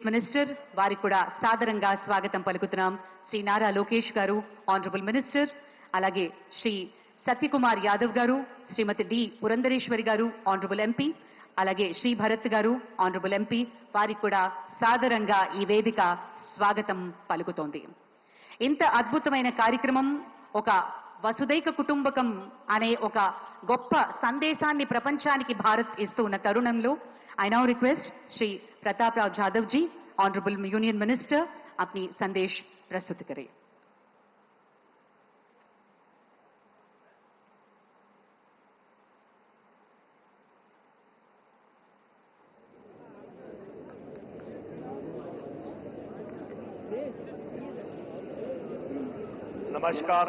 Minister వారికి కూడా సాదరంగా స్వాగతం పలుకుతున్నాం. శ్రీ నారా లోకేష్ గారు, ఆనరబుల్ మినిస్టర్, అలాగే శ్రీ సత్యకుమార్ యాదవ్ గారు, శ్రీమతి డి పురంధరేశ్వరి గారు, ఆనరబుల్ ఎంపీ, అలాగే శ్రీ భరత్ గారు, ఆనరబుల్ ఎంపీ, వారికి కూడా సాదరంగా ఈ వేదిక స్వాగతం పలుకుతోంది. ఇంత అద్భుతమైన కార్యక్రమం, ఒక వసుదైక కుటుంబకం అనే ఒక గొప్ప సందేశాన్ని ప్రపంచానికి భారత్ ఇస్తూ ఉన్న తరుణంలో I now request Shri Pratap Rao Jadhav ji, Honorable Union Minister, अपनी संदेश प्रस्तुत करें. नमस्कार।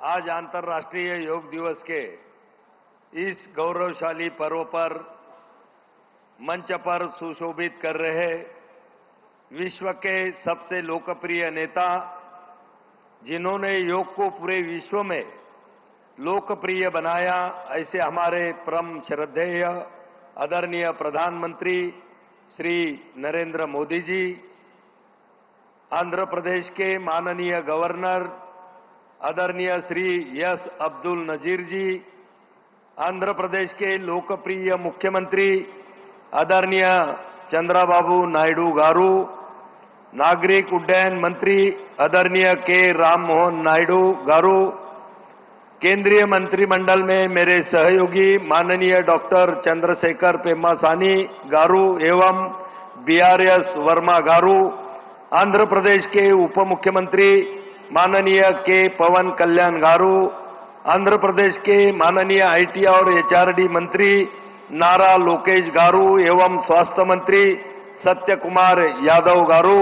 आज अंतर्राष्ट्रीय योग दिवस के इस गौरवशाली पर्व पर मंच पर सुशोभित कर रहे विश्व के सबसे लोकप्रिय नेता, जिन्होंने योग को पूरे विश्व में लोकप्रिय बनाया, ऐसे हमारे परम श्रद्धेय आदरणीय प्रधानमंत्री श्री नरेंद्र मोदी जी, आंध्र प्रदेश के माननीय गवर्नर आदरणीय श्री एस अब्दुल नजीर जी, आंध्र प्रदेश के लोकप्रिय मुख्यमंत्री आदरणीय चंद्रबाबू नायडू गारू, नागरिक उड्डयन मंत्री आदरणीय के राम मोहन नायडू गारू, केंद्रीय मंत्रिमंडल में मेरे सहयोगी माननीय डॉक्टर चंद्रशेखर पेम्मासानी गारू एवं बीआरएस वर्मा गारू, आंध्र प्रदेश के उप मुख्यमंत्री माननीय के पवन कल्याण गारू, आंध्र प्रदेश के माननीय आईटी और एचआरडी मंत्री नारा लोकेश गारू एवं स्वास्थ्य मंत्री सत्य कुमार यादव गारू,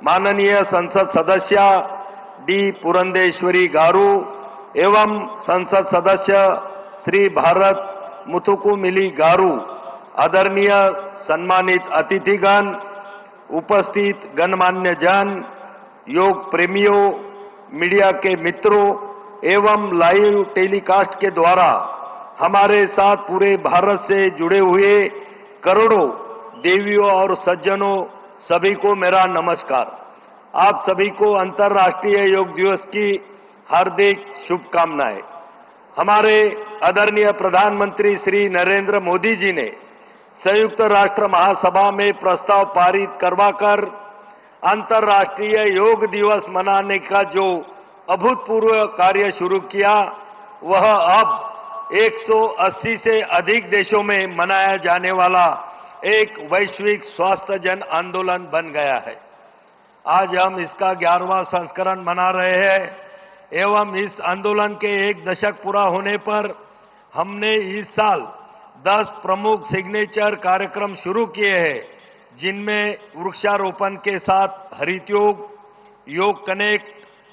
माननीय संसद सदस्य डी पुरंदेश्वरी गारू एवं संसद सदस्य श्री भारत मुथुकुमिली गारू, आदरणीय सम्मानित अतिथिगण, उपस्थित गणमान्य जन, योग प्रेमियों, मीडिया के मित्रों एवं लाइव टेलीकास्ट के द्वारा हमारे साथ पूरे भारत से जुड़े हुए करोड़ों देवियों और सज्जनों, सभी को मेरा नमस्कार। आप सभी को अंतर्राष्ट्रीय योग दिवस की हार्दिक शुभकामनाएं। हमारे आदरणीय प्रधानमंत्री श्री नरेंद्र मोदी जी ने संयुक्त राष्ट्र महासभा में प्रस्ताव पारित करवाकर अंतर्राष्ट्रीय योग दिवस मनाने का जो अभूतपूर्व कार्य शुरू किया, वह अब 180 से अधिक देशों में मनाया जाने वाला एक वैश्विक स्वास्थ्य जन आंदोलन बन गया है। आज हम इसका 11वां संस्करण मना रहे हैं एवं इस आंदोलन के 1 दशक पूरा होने पर हमने इस साल 10 प्रमुख सिग्नेचर कार्यक्रम शुरू किए हैं, जिनमें वृक्षारोपण के साथ हरित योग, योग कनेक्ट,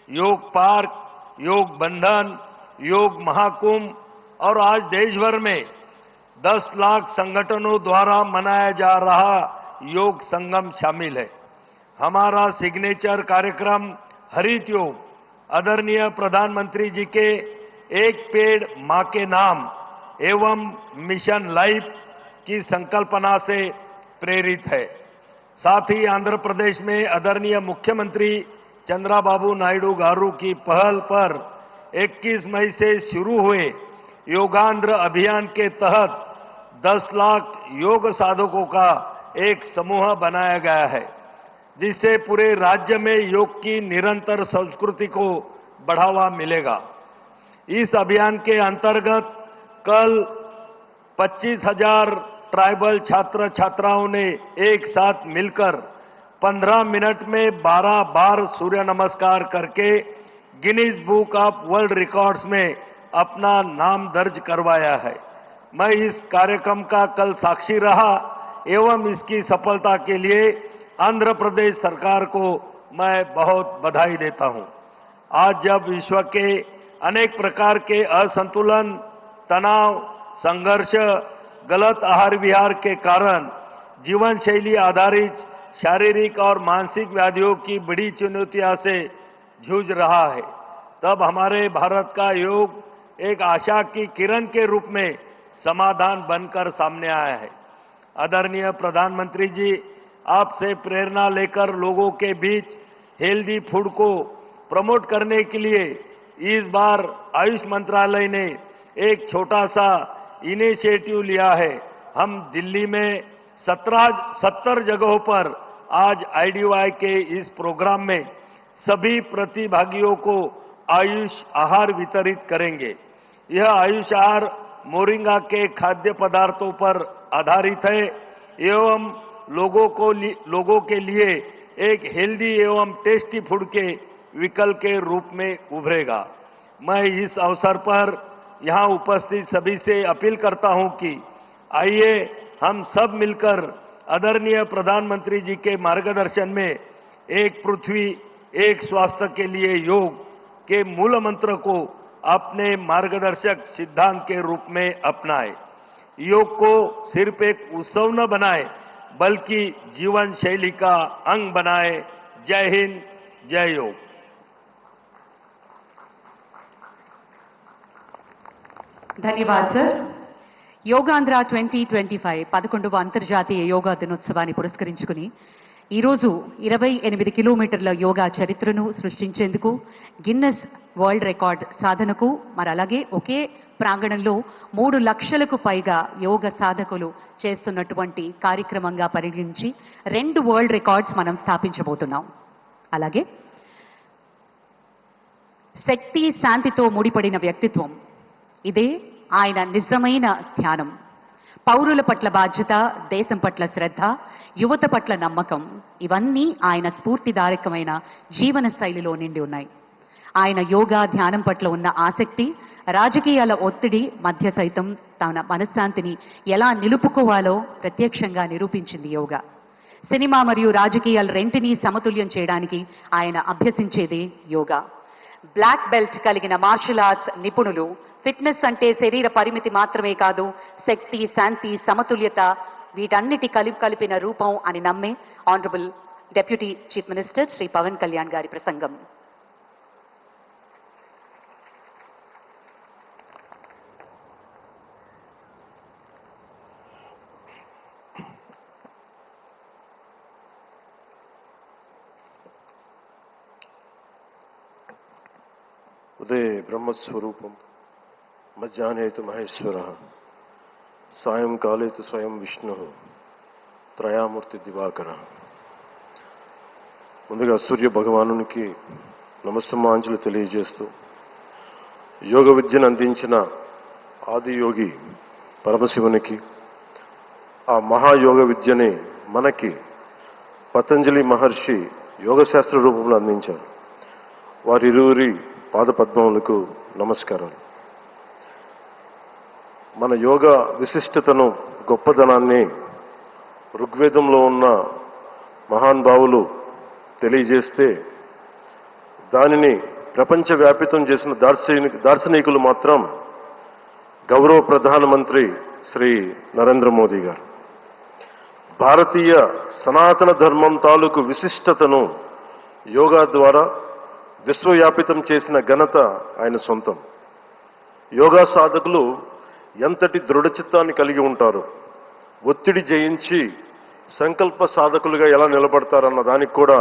योग पार्क, योग बंधन, योग महाकुंभ और आज देश भर में 10 लाख संगठनों द्वारा मनाया जा रहा योग संगम शामिल है। हमारा सिग्नेचर कार्यक्रम हरित योग आदरणीय प्रधानमंत्री जी के एक पेड़ मां के नाम एवं मिशन लाइफ की संकल्पना से प्रेरित है। साथ ही आंध्र प्रदेश में आदरणीय मुख्यमंत्री चंद्रबाबू नायडू गारू की पहल पर 21 मई से शुरू हुए योगांध्र अभियान के तहत 10 लाख योग साधकों का एक समूह बनाया गया है, जिससे पूरे राज्य में योग की निरंतर संस्कृति को बढ़ावा मिलेगा। इस अभियान के अंतर्गत कल 25,000 ट्राइबल छात्र छात्राओं ने एक साथ मिलकर 15 मिनट में 12 बार सूर्य नमस्कार करके Guinness book of world records में अपना नाम दर्ज करवाया है। मैं इस कार्यक्रम का कल साक्षी रहा एवं इसकी सफलता के लिए आंध्र प्रदेश सरकार को मैं बहुत बधाई देता हूं। आज जब विश्व के अनेक प्रकार के असंतुलन, तनाव, संघर्ष, गलत आहार विहार के कारण जीवन शैली आधारित शारीरिक और मानसिक व्याधियों की बड़ी चुनौतियों से जूझ रहा है, तब हमारे भारत का योग एक आशा की किरण के रूप में समाधान बनकर सामने आया है। आदरणीय प्रधानमंत्री जी, आपसे प्रेरणा लेकर लोगों के बीच हेल्दी फूड को प्रमोट करने के लिए इस बार आयुष मंत्रालय ने एक छोटा सा इनिशिएटिव लिया है। हम दिल्ली में 70 जगहों पर आज आईडीवाई के इस प्रोग्राम में सभी प्रतिभागियों को आयुष आहार वितरित करेंगे। यह आयुष आहार मोरिंगा के खाद्य पदार्थों पर आधारित है एवं लोगों के लिए एक हेल्दी एवं टेस्टी फूड के विकल्प के रूप में उभरेगा। मैं इस अवसर पर यहां उपस्थित सभी से अपील करता हूं कि आइए हम सब मिलकर आदरणीय प्रधानमंत्री जी के मार्गदर्शन में एक पृथ्वी एक स्वास्थ्य के लिए योग के मूल मंत्र को अपने मार्गदर्शक सिद्धांत के रूप में अपनाएं। योग को सिर्फ एक उत्सव न बनाएं बल्कि जीवन शैली का अंग बनाएं। जय हिंद, जय योग। ధన్యవాద్ సార్. యోగాంధ్ర 2025 11వ అంతర్జాతీయ యోగా దినోత్సవాన్ని పురస్కరించుకుని ఈరోజు 28 కిలోమీటర్ల యోగా చరిత్రను సృష్టించేందుకు గిన్నెస్ వరల్డ్ రికార్డ్ సాధనకు మరి అలాగే ఒకే ప్రాంగణంలో 3 లక్షలకు పైగా యోగ సాధకులు చేస్తున్నటువంటి కార్యక్రమంగా పరిగణించి 2 వరల్డ్ రికార్డ్స్ మనం స్థాపించబోతున్నాం. అలాగే శక్తి శాంతితో ముడిపడిన వ్యక్తిత్వం, ఇదే ఆయన నిజమైన ధ్యానం. పౌరుల పట్ల బాధ్యత, దేశం పట్ల శ్రద్ధ, యువత పట్ల నమ్మకం, ఇవన్నీ ఆయన స్ఫూర్తిదాయకమైన జీవన శైలిలో నిండి ఉన్నాయి. ఆయన యోగా ధ్యానం పట్ల ఉన్న ఆసక్తి రాజకీయాల ఒత్తిడి మధ్య సైతం తన మనశ్శాంతిని ఎలా నిలుపుకోవాలో ప్రత్యక్షంగా నిరూపించింది యోగా. సినిమా మరియు రాజకీయాల రెంటినీ సమతుల్యం చేయడానికి ఆయన అభ్యసించేదే యోగా. బ్లాక్ బెల్ట్ కలిగిన మార్షల్ ఆర్ట్స్ నిపుణులు ఫిట్నెస్ అంటే శరీర పరిమితి మాత్రమే కాదు, శక్తి, శాంతి, సమతుల్యత వీటన్నిటి కలిపిన రూపం అని నమ్మే honourable deputy chief minister Shri Pawan Kalyan గారి ప్రసంగం. ఉదయ బ్రహ్మస్వరూపం, మధ్యాహ్నే తు మహేశ్వర, సాయంకాలే తు స్వయం విష్ణు, త్రయామూర్తి దివాకర. ముందుగా సూర్య భగవానునికి నమస్సుమాంజలు తెలియజేస్తూ, యోగ విద్యను అందించిన ఆదియోగి పరమశివునికి, ఆ మహాయోగ విద్యని మనకి పతంజలి మహర్షి యోగశాస్త్ర రూపంలో అందించారు. వారిరువురి పాదపద్మములకు నమస్కారాలు. మన యోగ విశిష్టతను, గొప్పదనాన్ని ఋగ్వేదంలో ఉన్న మహానుభావులు తెలియజేస్తే దానిని ప్రపంచవ్యాపితం చేసిన దార్శనికులు మాత్రం గౌరవ ప్రధానమంత్రి శ్రీ నరేంద్ర మోదీ గారు. భారతీయ సనాతన ధర్మం తాలూకు విశిష్టతను యోగా ద్వారా విశ్వవ్యాపితం చేసిన ఘనత ఆయన సొంతం. యోగా సాధకులు ఎంతటి దృఢచిత్తాన్ని కలిగి ఉంటారు, ఒత్తిడి జయించి సంకల్ప సాధకులుగా ఎలా నిలబడతారన్న దానికి కూడా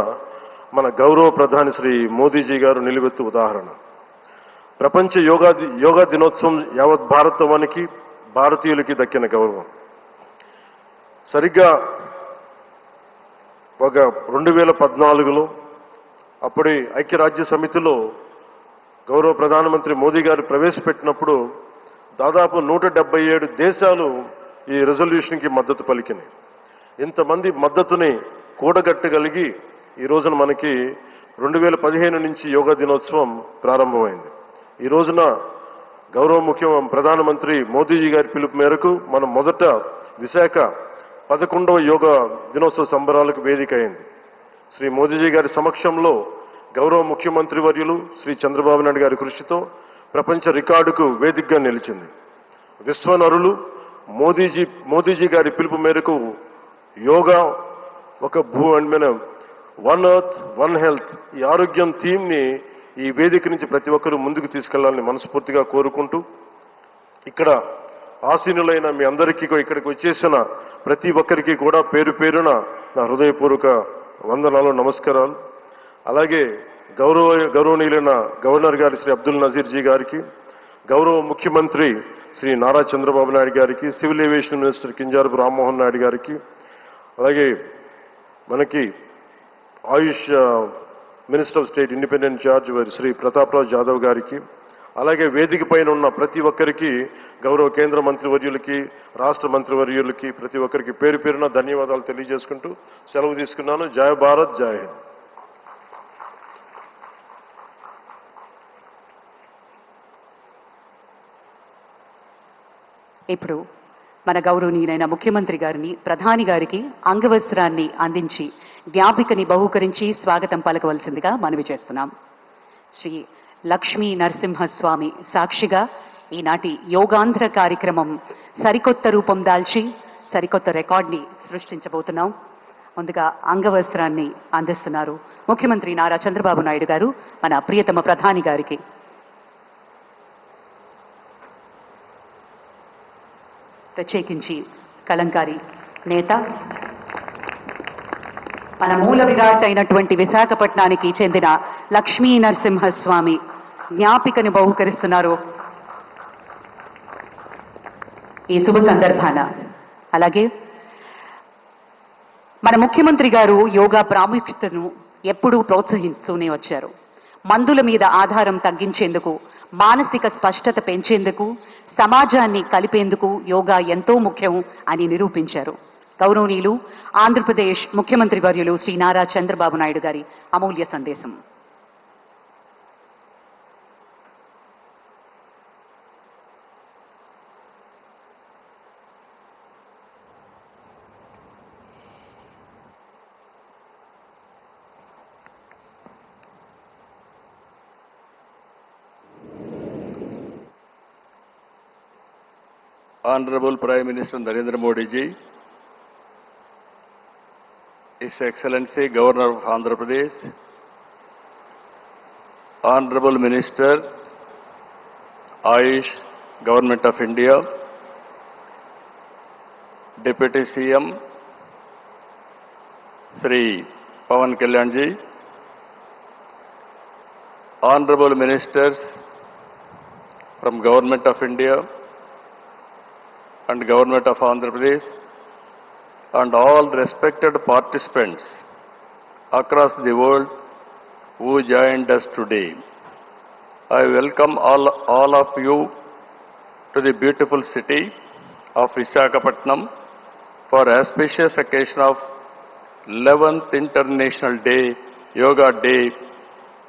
మన గౌరవ ప్రధాని శ్రీ మోదీజీ గారు నిలువెత్తు ఉదాహరణ. ప్రపంచ యోగా దినోత్సవం యావత్ భారతవానికి, భారతీయులకి దక్కిన గౌరవం. సరిగ్గా ఒక 2014లో అప్పటి ఐక్యరాజ్య సమితిలో గౌరవ ప్రధానమంత్రి మోదీ గారు ప్రవేశపెట్టినప్పుడు దాదాపు 177 దేశాలు ఈ రెజల్యూషన్కి మద్దతు పలికినాయి. ఇంతమంది మద్దతుని కూడగట్టగలిగి ఈ రోజున మనకి 2015 నుంచి యోగా దినోత్సవం ప్రారంభమైంది. ఈ రోజున గౌరవ ప్రధానమంత్రి మోదీజీ గారి పిలుపు మేరకు మనం మొదట విశాఖ 11వ యోగా దినోత్సవ సంబరాలకు వేదిక అయింది. శ్రీ మోదీజీ గారి సమక్షంలో గౌరవ ముఖ్యమంత్రి వర్యులు శ్రీ చంద్రబాబు నాయుడు గారి కృషితో ప్రపంచ రికార్డుకు వేదికగా నిలిచింది. విశ్వనరులు మోదీజీ గారి పిలుపు మేరకు యోగా ఒక వన్ ఎర్త్ వన్ హెల్త్, ఈ ఆరోగ్యం థీమ్ని ఈ వేదిక నుంచి ప్రతి ఒక్కరూ ముందుకు తీసుకెళ్లాలని మనస్ఫూర్తిగా కోరుకుంటూ, ఇక్కడ ఆసీనులైన మీ అందరికీ, ఇక్కడికి వచ్చేసిన ప్రతి ఒక్కరికి కూడా పేరు పేరున నా హృదయపూర్వక వందనాలు, నమస్కారాలు. అలాగే గౌరవనీయులైన గవర్నర్ గారి శ్రీ అబ్దుల్ నజీర్ జీ గారికి, గౌరవ ముఖ్యమంత్రి శ్రీ నారా చంద్రబాబు నాయుడు గారికి, civil aviation minister Kinjarapu Rammohan Naidu గారికి, అలాగే మనకి Ayush minister of state independent charge Shri Prataprao Jadhav గారికి, అలాగే వేదిక పైన ఉన్న ప్రతి ఒక్కరికి, గౌరవ కేంద్ర మంత్రివర్యులకి, రాష్ట్ర మంత్రివర్యులకి, ప్రతి ఒక్కరికి పేరు పేరున ధన్యవాదాలు తెలియజేసుకుంటూ సెలవు తీసుకున్నాను. జై భారత్, జై హింద్. ఇప్పుడు మన గౌరవనీయులైన ముఖ్యమంత్రి గారిని, ప్రధాని గారికి అంగవస్త్రాన్ని అందించి జ్ఞాపికని బహూకరించి స్వాగతం పలకవలసిందిగా మనవి చేస్తున్నాం. శ్రీ లక్ష్మీ నరసింహస్వామి సాక్షిగా ఈనాటి యోగాంధ్ర కార్యక్రమం సరికొత్త రూపం దాల్చి సరికొత్త రికార్డ్ని సృష్టించబోతున్నాం. ముందుగా అంగవస్త్రాన్ని అందిస్తున్నారు ముఖ్యమంత్రి నారా చంద్రబాబు నాయుడు గారు మన ప్రియతమ ప్రధాని గారికి. ప్రత్యేకించి కలంకారి నేత, మన మూల విరాట్ అయినటువంటి విశాఖపట్నానికి చెందిన లక్ష్మీ నరసింహస్వామి జ్ఞాపికను బహుకరిస్తున్నారు ఈ శుభ సందర్భాన. అలాగే మన ముఖ్యమంత్రి గారు యోగా ప్రాముఖ్యతను ఎప్పుడూ ప్రోత్సహిస్తూనే వచ్చారు. మందుల మీద ఆధారం తగ్గించేందుకు, మానసిక స్పష్టత పెంచేందుకు, సమాజాన్ని కలిపేందుకు యోగా ఎంతో ముఖ్యం అని నిరూపించారు. గౌరవనీయులు ఆంధ్రప్రదేశ్ ముఖ్యమంత్రి వర్యులు శ్రీ నారా చంద్రబాబు నాయుడు గారి అమూల్య సందేశం. Honorable Prime Minister Narendra Modi ji, His Excellency Governor of Andhra Pradesh, Honorable Minister, Ayush, Government of India, Deputy CM, Sri Pawan Kalyan ji, Honorable Ministers from Government of India and Government of Andhra Pradesh, and all respected participants across the world who joined us today. I welcome all of you to the beautiful city of Visakhapatnam for auspicious occasion of 11th International Day, Yoga Day,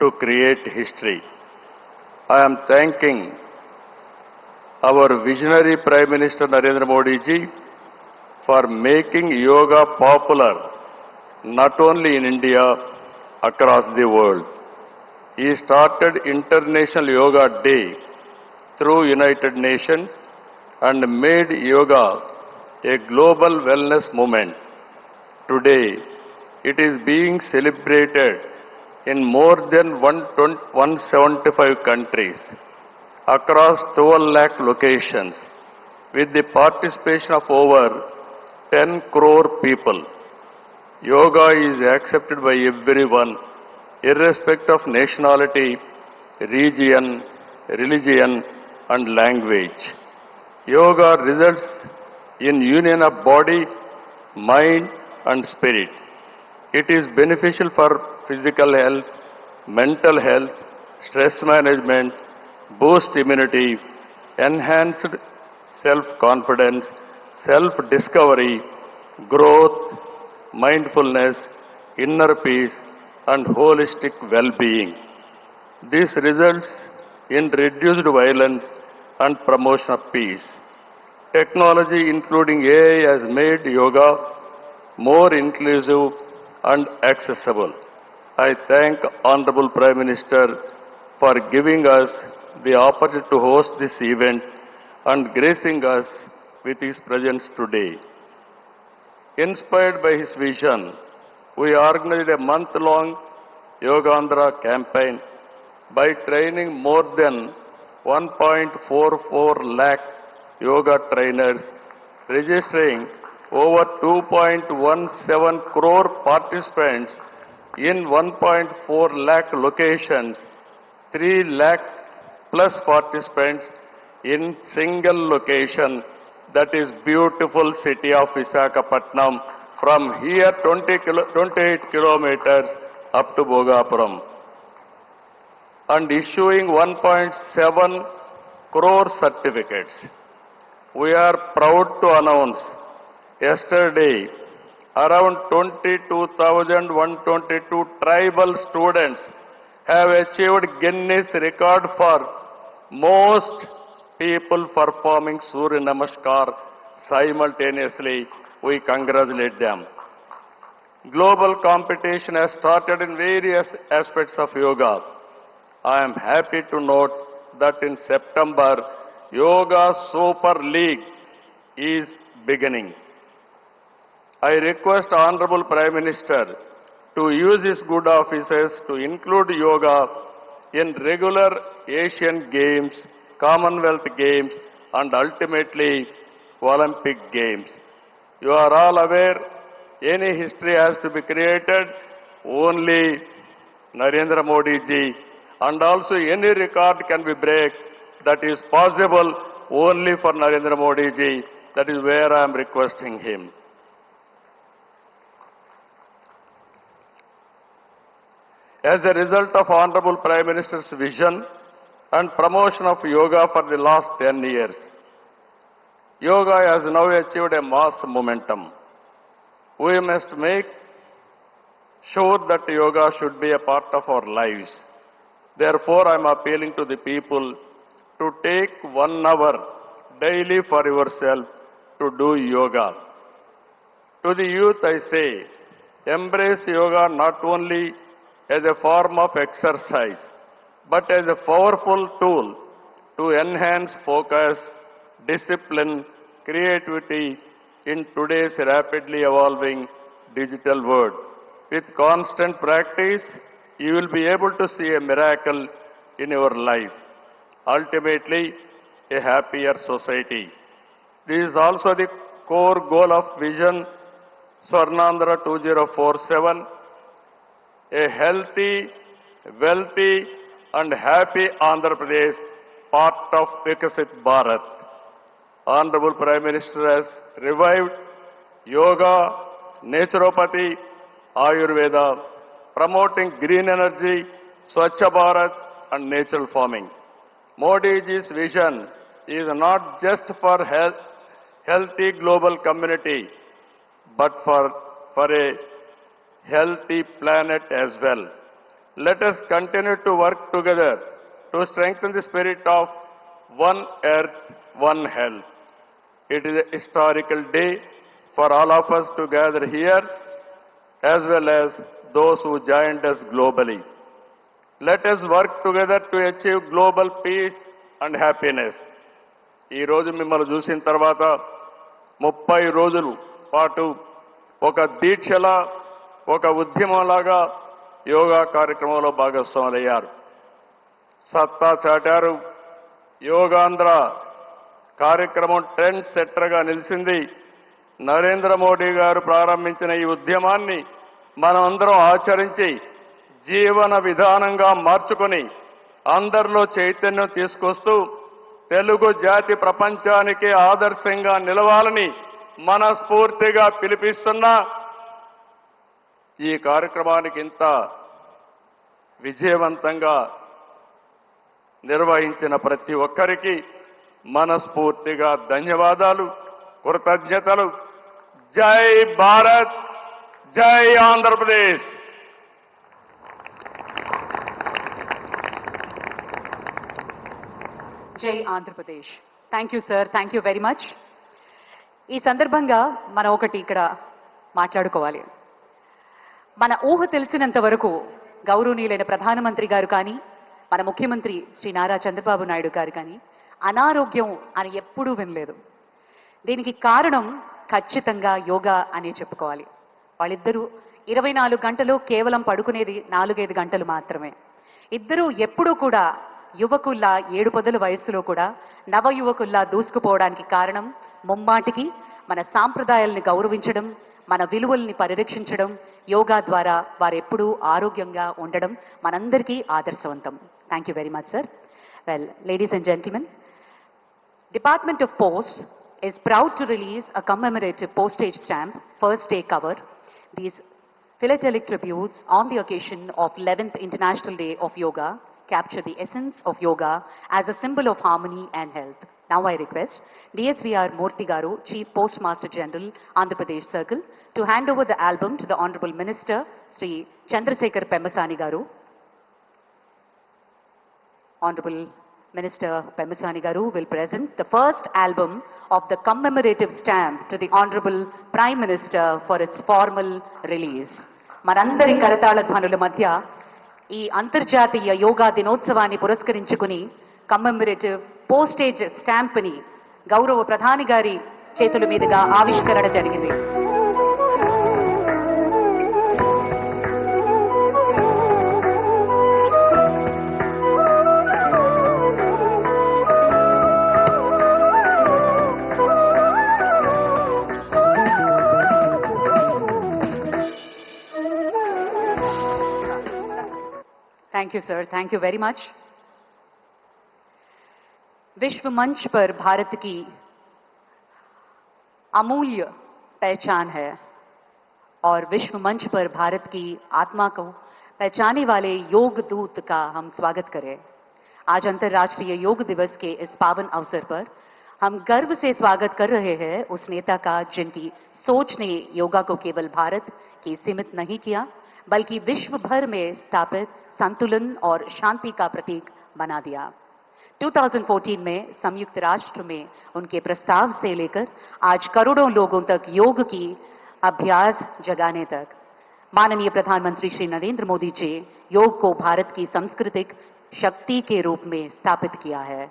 to create history. I am thanking our visionary Prime Minister Narendra Modi ji for making yoga popular not only in India, across the world. He started International Yoga Day through United Nations and made yoga a global wellness movement. Today, it is being celebrated in more than 175 countries, across 12 lakh locations, with the participation of over 10 crore people. Yoga is accepted by everyone, irrespective of nationality, region, religion, and language. Yoga results in union of body, mind, and spirit. It is beneficial for physical health, mental health, stress management, boost immunity, enhanced self-confidence, self-discovery, growth, mindfulness, inner peace, and holistic well-being. This results in reduced violence and promotion of peace. Technology, including AI, has made yoga more inclusive and accessible. I thank Honorable Prime Minister for giving us the opportunity to host this event and gracing us with his presence today. Inspired by his vision, we organized a month-long Yogandhra campaign by training more than 1.44 lakh yoga trainers, registering over 2.17 crore participants in 1.4 lakh locations, 3 lakh plus participants in single location, that is beautiful city of Visakhapatnam, from here 28 kilometers up to Bhogapuram, and issuing 1.7 crore certificates. We are proud to announce yesterday around 22,122 tribal students have achieved Guinness record for most people performing Surya Namaskar simultaneously. We congratulate them. Global competition has started in various aspects of yoga. I am happy to note that in September, Yoga Super League is beginning. I request Honorable Prime Minister to use his good offices to include yoga in regular Asian Games, Commonwealth Games, and ultimately Olympic Games. You are all aware, any history has to be created, only Narendra Modi ji, and also any record can be break, that is possible only for Narendra Modi ji. That is where I am requesting him. As a result of Honorable Prime Minister's vision and promotion of yoga for the last 10 years, yoga has now achieved a mass momentum. We must make sure that yoga should be a part of our lives. Therefore, I am appealing to the people to take 1 hour daily for yourself to do yoga. To the youth I say, embrace yoga not only as a form of exercise, but as a powerful tool to enhance focus, discipline, creativity in today's rapidly evolving digital world. With constant practice, you will be able to see a miracle in your life. Ultimately, a happier society. This is also the core goal of Vision Swarnandhra 2047, a healthy, wealthy, and happy Andhra Pradesh, part of Vikasit Bharat. Honorable Prime Minister has revived yoga, naturopathy, Ayurveda, promoting green energy, Swachh Bharat, and natural farming. Modi ji's vision is not just for healthy global community, but for a healthy planet as well. Let us continue to work together to strengthen the spirit of one earth, one health. It is a historical day for all of us to gather here, as well as those who joined us globally. Let us work together to achieve global peace and happiness. ఈ రోజు మిమ్మల్ని చూసిన తర్వాత 30 రోజుల పాటు ఒక దీక్షలా, ఒక ఉద్యమంలాగా యోగా కార్యక్రమంలో భాగస్వాములయ్యారు. సత్తా చాటారు. యోగాంధ్ర కార్యక్రమం ట్రెండ్ సెట్టర్గా నిలిచింది. నరేంద్ర మోడీ గారు ప్రారంభించిన ఈ ఉద్యమాన్ని మనం అందరం ఆచరించి జీవన విధానంగా మార్చుకొని అందరిలో చైతన్యం తీసుకొస్తూ తెలుగు జాతి ప్రపంచానికి ఆదర్శంగా నిలవాలని మనస్ఫూర్తిగా పిలిపిస్తున్నా. ఈ కార్యక్రమానికి ఇంత విజయవంతంగా నిర్వహించిన ప్రతి ఒక్కరికి మనస్ఫూర్తిగా ధన్యవాదాలు, కృతజ్ఞతలు. జై భారత్, జై ఆంధ్రప్రదేశ్. జై Andhra Pradesh. Thank you sir, thank you very much. ఈ సందర్భంగా మనం ఒకటి ఇక్కడ మాట్లాడుకోవాలి. మన ఊహ తెలిసినంత వరకు గౌరవనీయులైన ప్రధానమంత్రి గారు కానీ, మన ముఖ్యమంత్రి శ్రీ నారా చంద్రబాబు నాయుడు గారు కానీ అనారోగ్యం అని ఎప్పుడూ వినలేదు. దీనికి కారణం ఖచ్చితంగా యోగా అని చెప్పుకోవాలి. వాళ్ళిద్దరూ 24 గంటలు కేవలం పడుకునేది 4-5 గంటలు మాత్రమే. ఇద్దరూ ఎప్పుడూ కూడా యువకుల్లా 7 పొదల వయస్సులో కూడా నవ యువకుల్లా దూసుకుపోవడానికి కారణం ముమ్మాటికి మన సాంప్రదాయాలను గౌరవించడం, మన విలువల్ని పరిరక్షించడం, యోగా ద్వారా వారెప్పుడూ ఆరోగ్యంగా ఉండడం మనందరికీ ఆదర్శవంతం. Thank you very much sir. Well, ladies and gentlemen, Department of Posts is proud to release a commemorative postage stamp, first day cover. These philatelic tributes on the occasion of 11th International Day of Yoga capture the essence of yoga as a symbol of harmony and health. Now I request DSVR Murthy Garu, Chief Postmaster General, Andhra Pradesh Circle, to hand over the album to the Honorable Minister, Sri Chandrasekhar Pemmasani Garu. Honorable Minister Pemmasani Garu will present the first album of the commemorative stamp to the Honorable Prime Minister for its formal release. మనందరి కరతాళ ధ్వనుల మధ్య ఈ అంతర్జాతీయ యోగా దినోత్సవాన్ని పురస్కరించుకుని కమ్మెమరేటివ్ postage stamp ని గౌరవ ప్రధాని గారి చేతుల మీదుగా ఆవిష్కరణ జరిగింది. Thank you sir, thank you very much. विश्व मंच पर भारत की अमूल्य पहचान है और विश्व मंच पर भारत की आत्मा को पहचाने वाले योग दूत का हम स्वागत करें. आज अंतर्राष्ट्रीय योग दिवस के इस पावन अवसर पर हम गर्व से स्वागत कर रहे हैं उस नेता का जिनकी सोच ने योगा को केवल भारत की सीमित नहीं किया, बल्कि विश्व भर में स्थापित संतुलन और शांति का प्रतीक बना दिया. 2014 में संयुक्त राष्ट्र में उनके प्रस्ताव से लेकर आज करोड़ों लोगों तक योग की अभ्यास जगाने तक माननीय प्रधानमंत्री श्री नरेंद्र मोदी जी योग को भारत की सांस्कृतिक शक्ति के रूप में स्थापित किया है.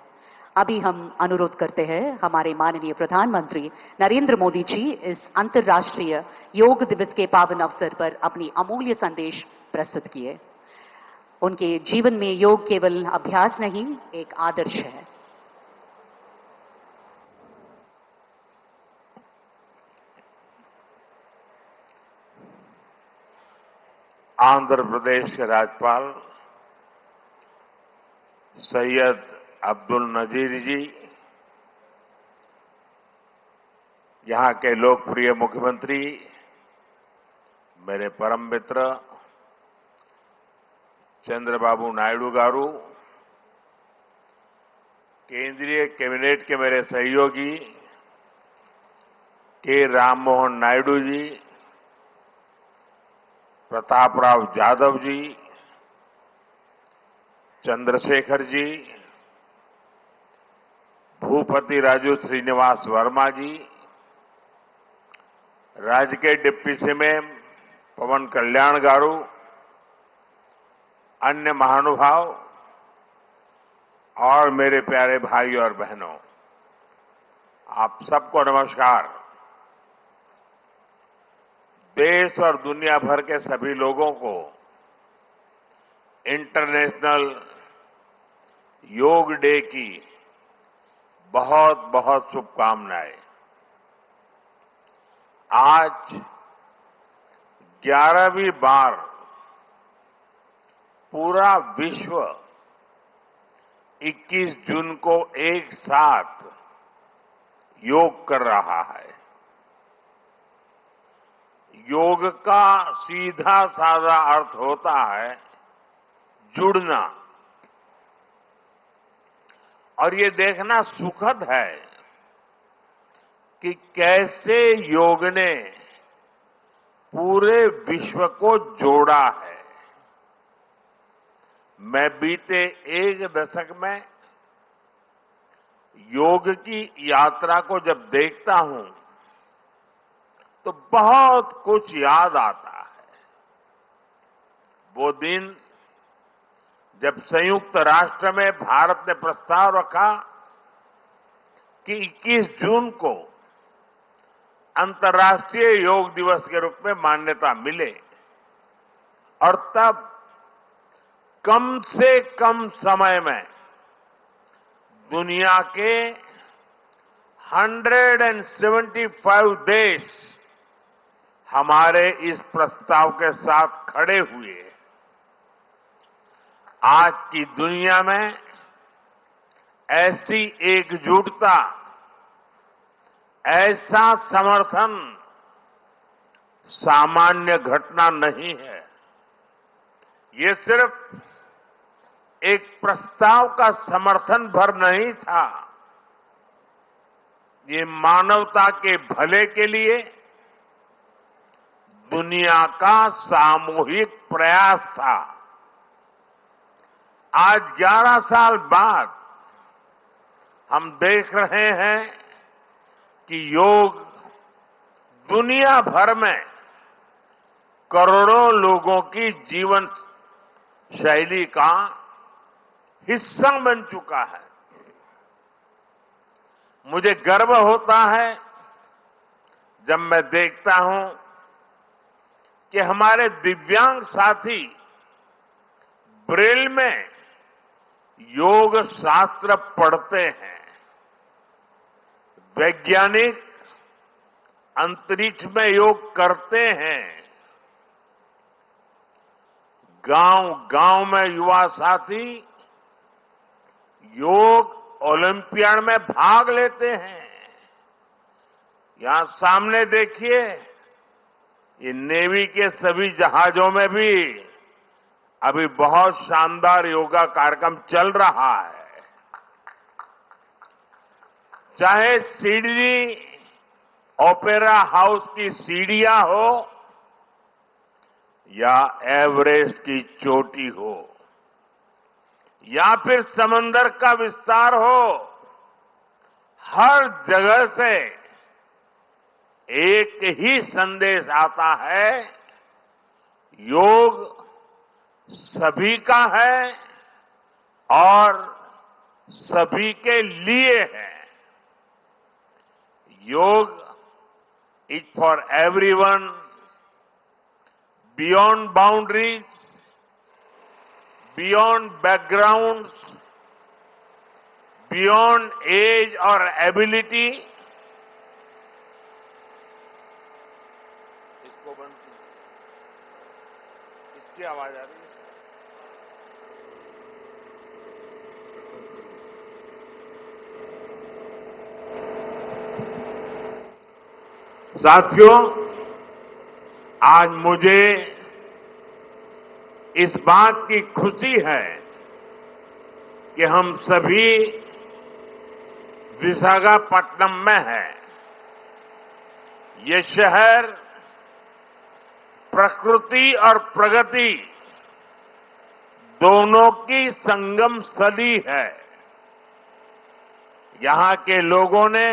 अभी हम अनुरोध करते हैं हमारे माननीय प्रधानमंत्री नरेंद्र मोदी जी इस अंतर्राष्ट्रीय योग दिवस के पावन अवसर पर अपनी अमूल्य संदेश प्रस्तुत किए. उनके जीवन में योग केवल अभ्यास नहीं, एक आदर्श है. आंध्र प्रदेश के राज्यपाल सैयद अब्दुल नजीर जी, यहां के लोकप्रिय मुख्यमंत्री मेरे परम मित्र चंद्रबाबू नायडू गारू, केंद्रीय कैबिनेट के मेरे सहयोगी के राममोहन नायडू जी, प्रताप राव जाधव जी, चंद्रशेखर जी, भूपति राजू श्रीनिवास वर्मा जी, राज्य के डिप्टी सीएम पवन कल्याण गारू, अन्य महानुभाव और मेरे प्यारे भाई और बहनों, आप सबको नमस्कार. देश और दुनिया भर के सभी लोगों को इंटरनेशनल योग डे की बहुत बहुत शुभकामनाएं. आज 11वीं बार पूरा विश्व 21 जून को एक साथ योग कर रहा है. योग का सीधा साधा अर्थ होता है जुड़ना, और ये देखना सुखद है कि कैसे योग ने पूरे विश्व को जोड़ा है. मैं बीते एक दशक में योग की यात्रा को जब देखता हूं तो बहुत कुछ याद आता है. वो दिन जब संयुक्त राष्ट्र में भारत ने प्रस्ताव रखा कि 21 जून को अंतर्राष्ट्रीय योग दिवस के रूप में मान्यता मिले, और तब कम से कम समय में दुनिया के 175 देश हमारे इस प्रस्ताव के साथ खड़े हुए। आज की दुनिया में ऐसी एकजुटता, ऐसा समर्थन सामान्य घटना नहीं है। ये सिर्फ एक प्रस्ताव का समर्थन भर नहीं था, ये मानवता के भले के लिए दुनिया का सामूहिक प्रयास था। आज 11 साल बाद हम देख रहे हैं कि योग दुनिया भर में करोड़ों लोगों की जीवन शैली का हिस्सा बन चुका है। मुझे गर्व होता है जब मैं देखता हूं कि हमारे दिव्यांग साथी ब्रेल में योग शास्त्र पढ़ते हैं। वैज्ञानिक अंतरिक्ष में योग करते हैं। गांव-गांव में युवा साथी योग ओलंपियाड में भाग लेते हैं। यहां सामने देखिए, ये नेवी के सभी जहाजों में भी अभी बहुत शानदार योगा कार्यक्रम चल रहा है। चाहे सिडनी ओपेरा हाउस की सीढ़ियां हो या एवरेस्ट की चोटी हो या फिर समंदर का विस्तार हो, हर जगह से एक ही संदेश आता है, योग सभी का है और सभी के लिए है। Yoga is for everyone, beyond boundaries, beyond backgrounds, beyond age और एबिलिटी। इसको बंद कीजिए, इसकी आवाज आ रही है। साथियों, आज मुझे इस बात की खुशी है कि हम सभी विशाखापट्टनम में हैं। ये शहर प्रकृति और प्रगति दोनों की संगम स्थली है। यहां के लोगों ने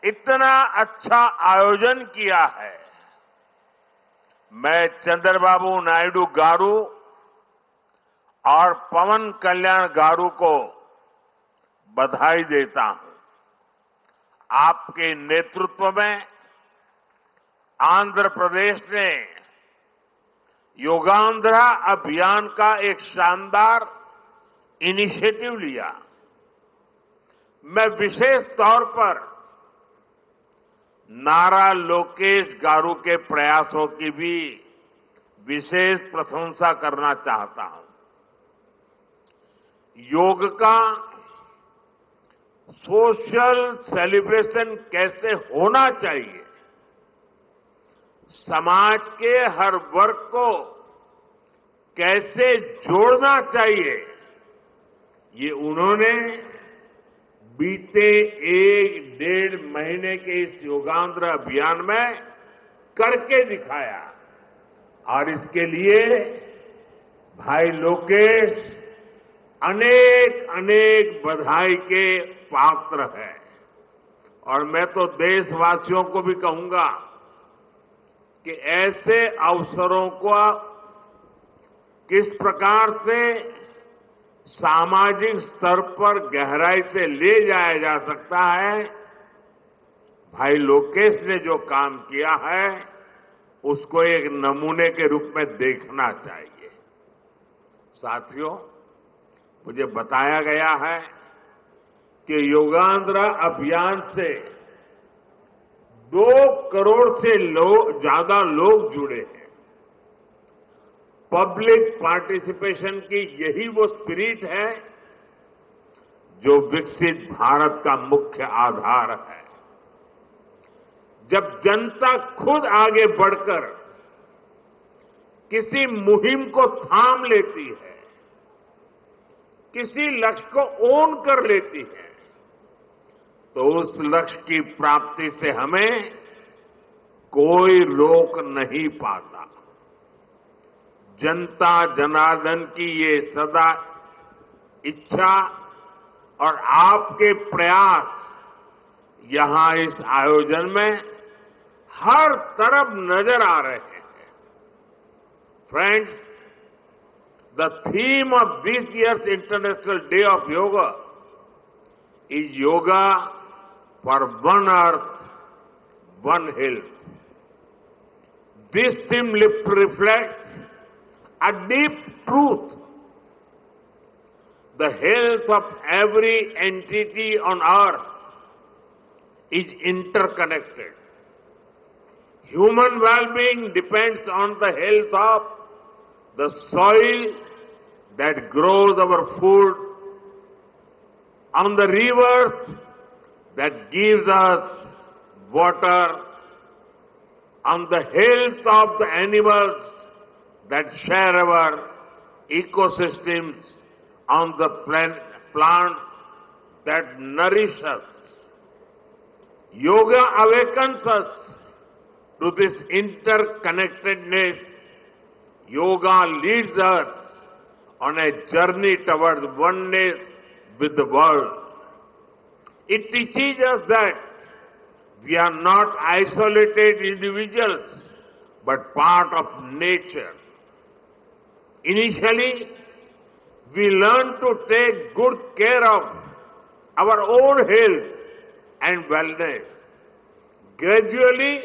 इतना अच्छा आयोजन किया है। मैं चंद्रबाबू नायडू गारू और पवन कल्याण गारू को बधाई देता हूं। आपके नेतृत्व में आंध्र प्रदेश ने योगांध्रा अभियान का एक शानदार इनिशिएटिव लिया। मैं विशेष तौर पर नारा लोकेश गारू के प्रयासों की भी विशेष प्रशंसा करना चाहता हूं। योग का सोशल सेलिब्रेशन कैसे होना चाहिए, समाज के हर वर्ग को कैसे जोड़ना चाहिए, ये उन्होंने बीते 1-1.5 महीने के इस योगांध्र अभियान में करके दिखाया। और इसके लिए भाई लोकेश अनेक अनेक बधाई के पात्र है। और मैं तो देशवासियों को भी कहूंगा कि ऐसे अवसरों को किस प्रकार से सामाजिक स्तर पर गहराई से ले जाया जा सकता है, भाई लोकेश ने जो काम किया है उसको एक नमूने के रूप में देखना चाहिए। साथियों, मुझे बताया गया है कि योगांध्रा अभियान से 2 करोड़ से ज्यादा लोग जुड़े हैं। पब्लिक पार्टिसिपेशन की यही वो स्पिरिट है जो विकसित भारत का मुख्य आधार है। जब जनता खुद आगे बढ़कर किसी मुहिम को थाम लेती है, किसी लक्ष्य को ओन कर लेती है, तो उस लक्ष्य की प्राप्ति से हमें कोई रोक नहीं पाता। जनता जनार्दन की ये सदा इच्छा और आपके प्रयास यहां इस आयोजन में हर तरफ नजर आ रहे हैं। Friends, the theme of this year's International Day of Yoga is Yoga for One Earth, One Health. This theme reflects a deep truth. The health of every entity on earth is interconnected. Human well-being depends on the health of the soil that grows our food, on the rivers that gives us water, on the health of the animals that share our ecosystems, on the plants that nourish us. Yoga awakens us to this interconnectedness. Yoga leads us on a journey towards oneness with the world. It teaches us that we are not isolated individuals, but part of nature. Initially, we learn to take good care of our own health and wellness. Gradually,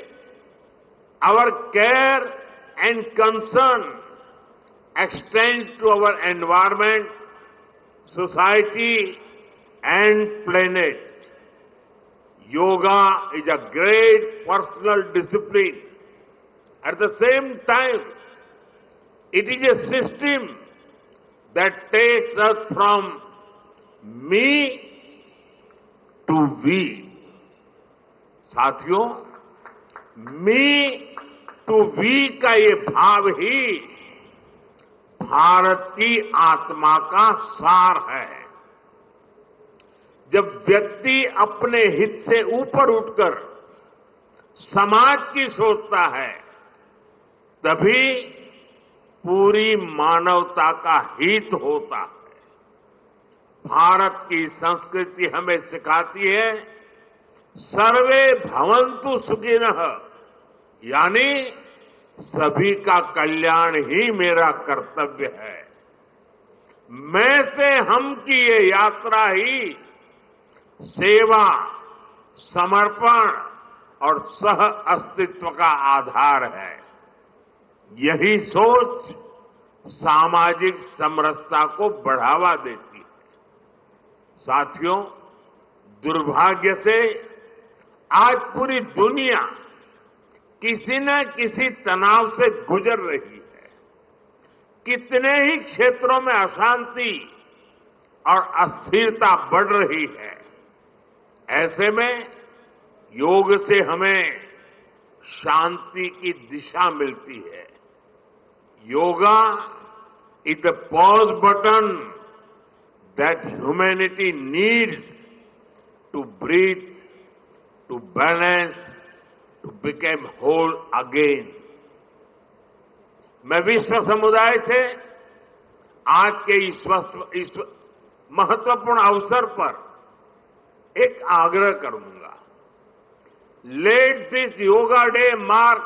our care and concern extends to our environment, society, and planet. Yoga is a great personal discipline. At the same time, it is a system that takes us from me to we. साथियों, मी to we का ये भाव ही भारत की आत्मा का सार है। जब व्यक्ति अपने हित से ऊपर उठकर समाज की सोचता है, तभी पूरी मानवता का हित होता है। भारत की संस्कृति हमें सिखाती है सर्वे भवन्तु सुखिनः, यानी सभी का कल्याण ही मेरा कर्तव्य है। मैं से हम की ये यात्रा ही सेवा, समर्पण और सह अस्तित्व का आधार है। यही सोच सामाजिक समरसता को बढ़ावा देती है। साथियों, दुर्भाग्य से आज पूरी दुनिया किसी न किसी तनाव से गुजर रही है। कितने ही क्षेत्रों में अशांति और अस्थिरता बढ़ रही है। ऐसे में योग से हमें शांति की दिशा मिलती है। Yoga is the pause button that humanity needs to breathe, to balance, to become whole again. मैं विश्व समुदाय से आज के इस महत्वपूर्ण अवसर पर एक आग्रह करूंगा। Let this Yoga Day mark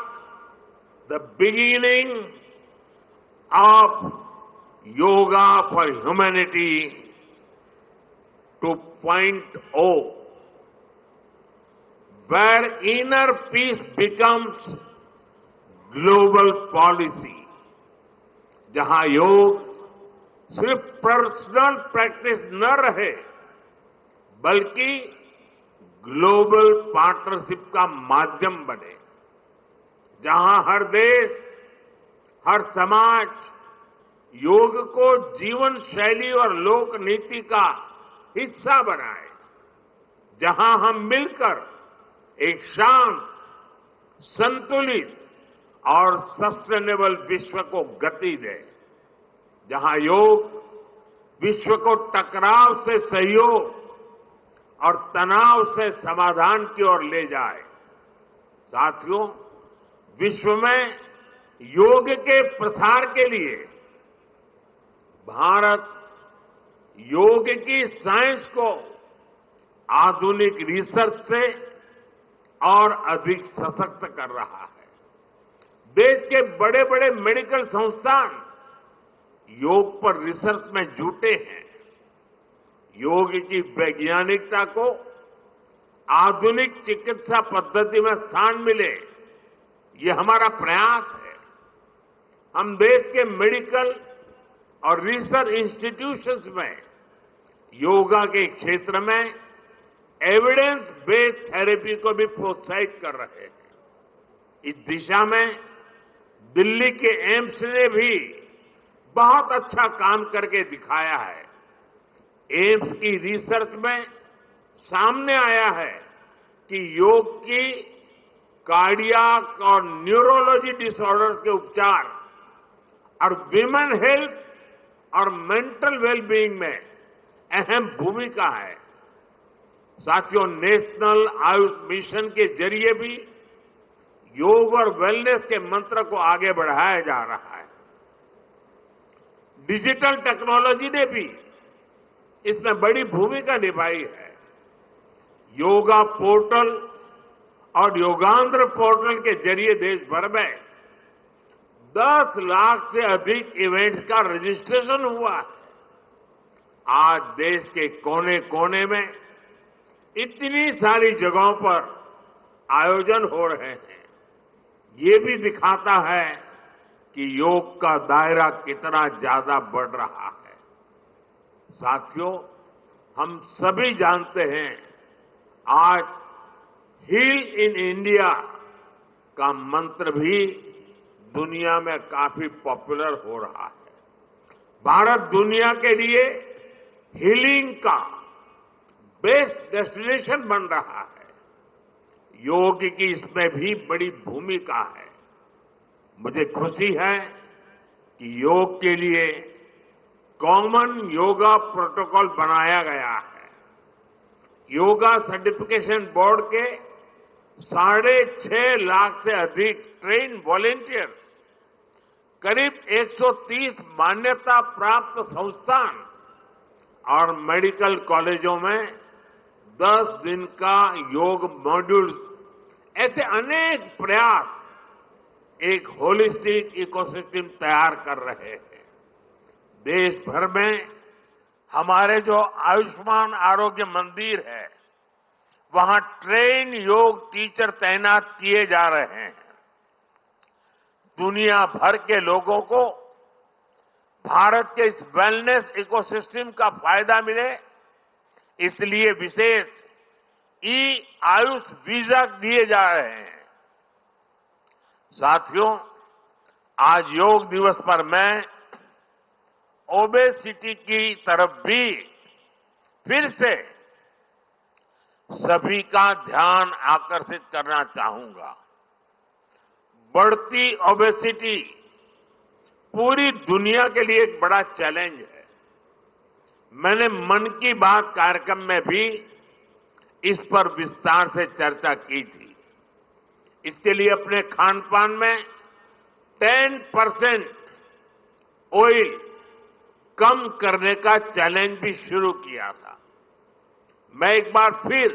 the beginning of Yoga for Humanity 2.0. where inner peace becomes global policy, जहां योग सिर्फ पर्सनल प्रैक्टिस न रहे, बल्कि ग्लोबल पार्टनरशिप का माध्यम बने, जहां हर देश, हर समाज योग को जीवन शैली और लोक नीति का हिस्सा बनाए, जहां हम मिलकर एक शांत, संतुलित और सस्टेनेबल विश्व को गति दें, जहां योग विश्व को टकराव से सहयोग और तनाव से समाधान की ओर ले जाए। साथियों, विश्व में योग के प्रसार के लिए भारत योग की साइंस को आधुनिक रिसर्च से और अधिक सशक्त कर रहा है। देश के बड़े बड़े मेडिकल संस्थान योग पर रिसर्च में जुटे हैं। योग की वैज्ञानिकता को आधुनिक चिकित्सा पद्धति में स्थान मिले, ये हमारा प्रयास है। हम देश के मेडिकल और रिसर्च इंस्टीट्यूशंस में योगा के क्षेत्र में एविडेंस बेस्ड थेरेपी को भी प्रोत्साहित कर रहे हैं। इस दिशा में दिल्ली के एम्स ने भी बहुत अच्छा काम करके दिखाया है। एम्स की रिसर्च में सामने आया है कि योग की कार्डियक और न्यूरोलॉजी डिसऑर्डर्स के उपचार और विमेन हेल्थ और मेंटल वेलबीइंग में अहम भूमिका है। साथियों, नेशनल आयुष मिशन के जरिए भी योग और वेलनेस के मंत्र को आगे बढ़ाया जा रहा है। डिजिटल टेक्नोलॉजी ने भी इसमें बड़ी भूमिका निभाई है। योगा पोर्टल और योगांध्र पोर्टल के जरिए देश भर में 10 लाख से अधिक इवेंट्स का रजिस्ट्रेशन हुआ है। आज देश के कोने कोने में इतनी सारी जगहों पर आयोजन हो रहे हैं। ये भी दिखाता है कि योग का दायरा कितना ज्यादा बढ़ रहा है। साथियों, हम सभी जानते हैं आज हील इन इंडिया का मंत्र भी दुनिया में काफी पॉपुलर हो रहा है। भारत दुनिया के लिए हीलिंग का बेस्ट डेस्टिनेशन बन रहा है। योग की इसमें भी बड़ी भूमिका है। मुझे खुशी है कि योग के लिए कॉमन योगा प्रोटोकॉल बनाया गया है। योगा सर्टिफिकेशन बोर्ड के 6.5 लाख से अधिक ट्रेन वॉलेंटियर्स, करीब 130 मान्यता प्राप्त संस्थान और मेडिकल कॉलेजों में 10 दिन का योग मॉड्यूल्स, ऐसे अनेक प्रयास एक होलिस्टिक इकोसिस्टम तैयार कर रहे हैं। देश भर में हमारे जो आयुष्मान आरोग्य मंदिर है, वहां ट्रेन योग टीचर तैनात किए जा रहे हैं। दुनिया भर के लोगों को भारत के इस वेलनेस इकोसिस्टम का फायदा मिले, इसलिए विशेष आयुष वीजा दिए जा रहे हैं। साथियों, आज योग दिवस पर मैं ओबेसिटी की तरफ भी फिर से सभी का ध्यान आकर्षित करना चाहूंगा। बढ़ती ओबेसिटी पूरी दुनिया के लिए एक बड़ा चैलेंज है। मैंने मन की बात कार्यक्रम में भी इस पर विस्तार से चर्चा की थी। इसके लिए अपने खान पान में 10% ऑयल कम करने का चैलेंज भी शुरू किया था। मैं एक बार फिर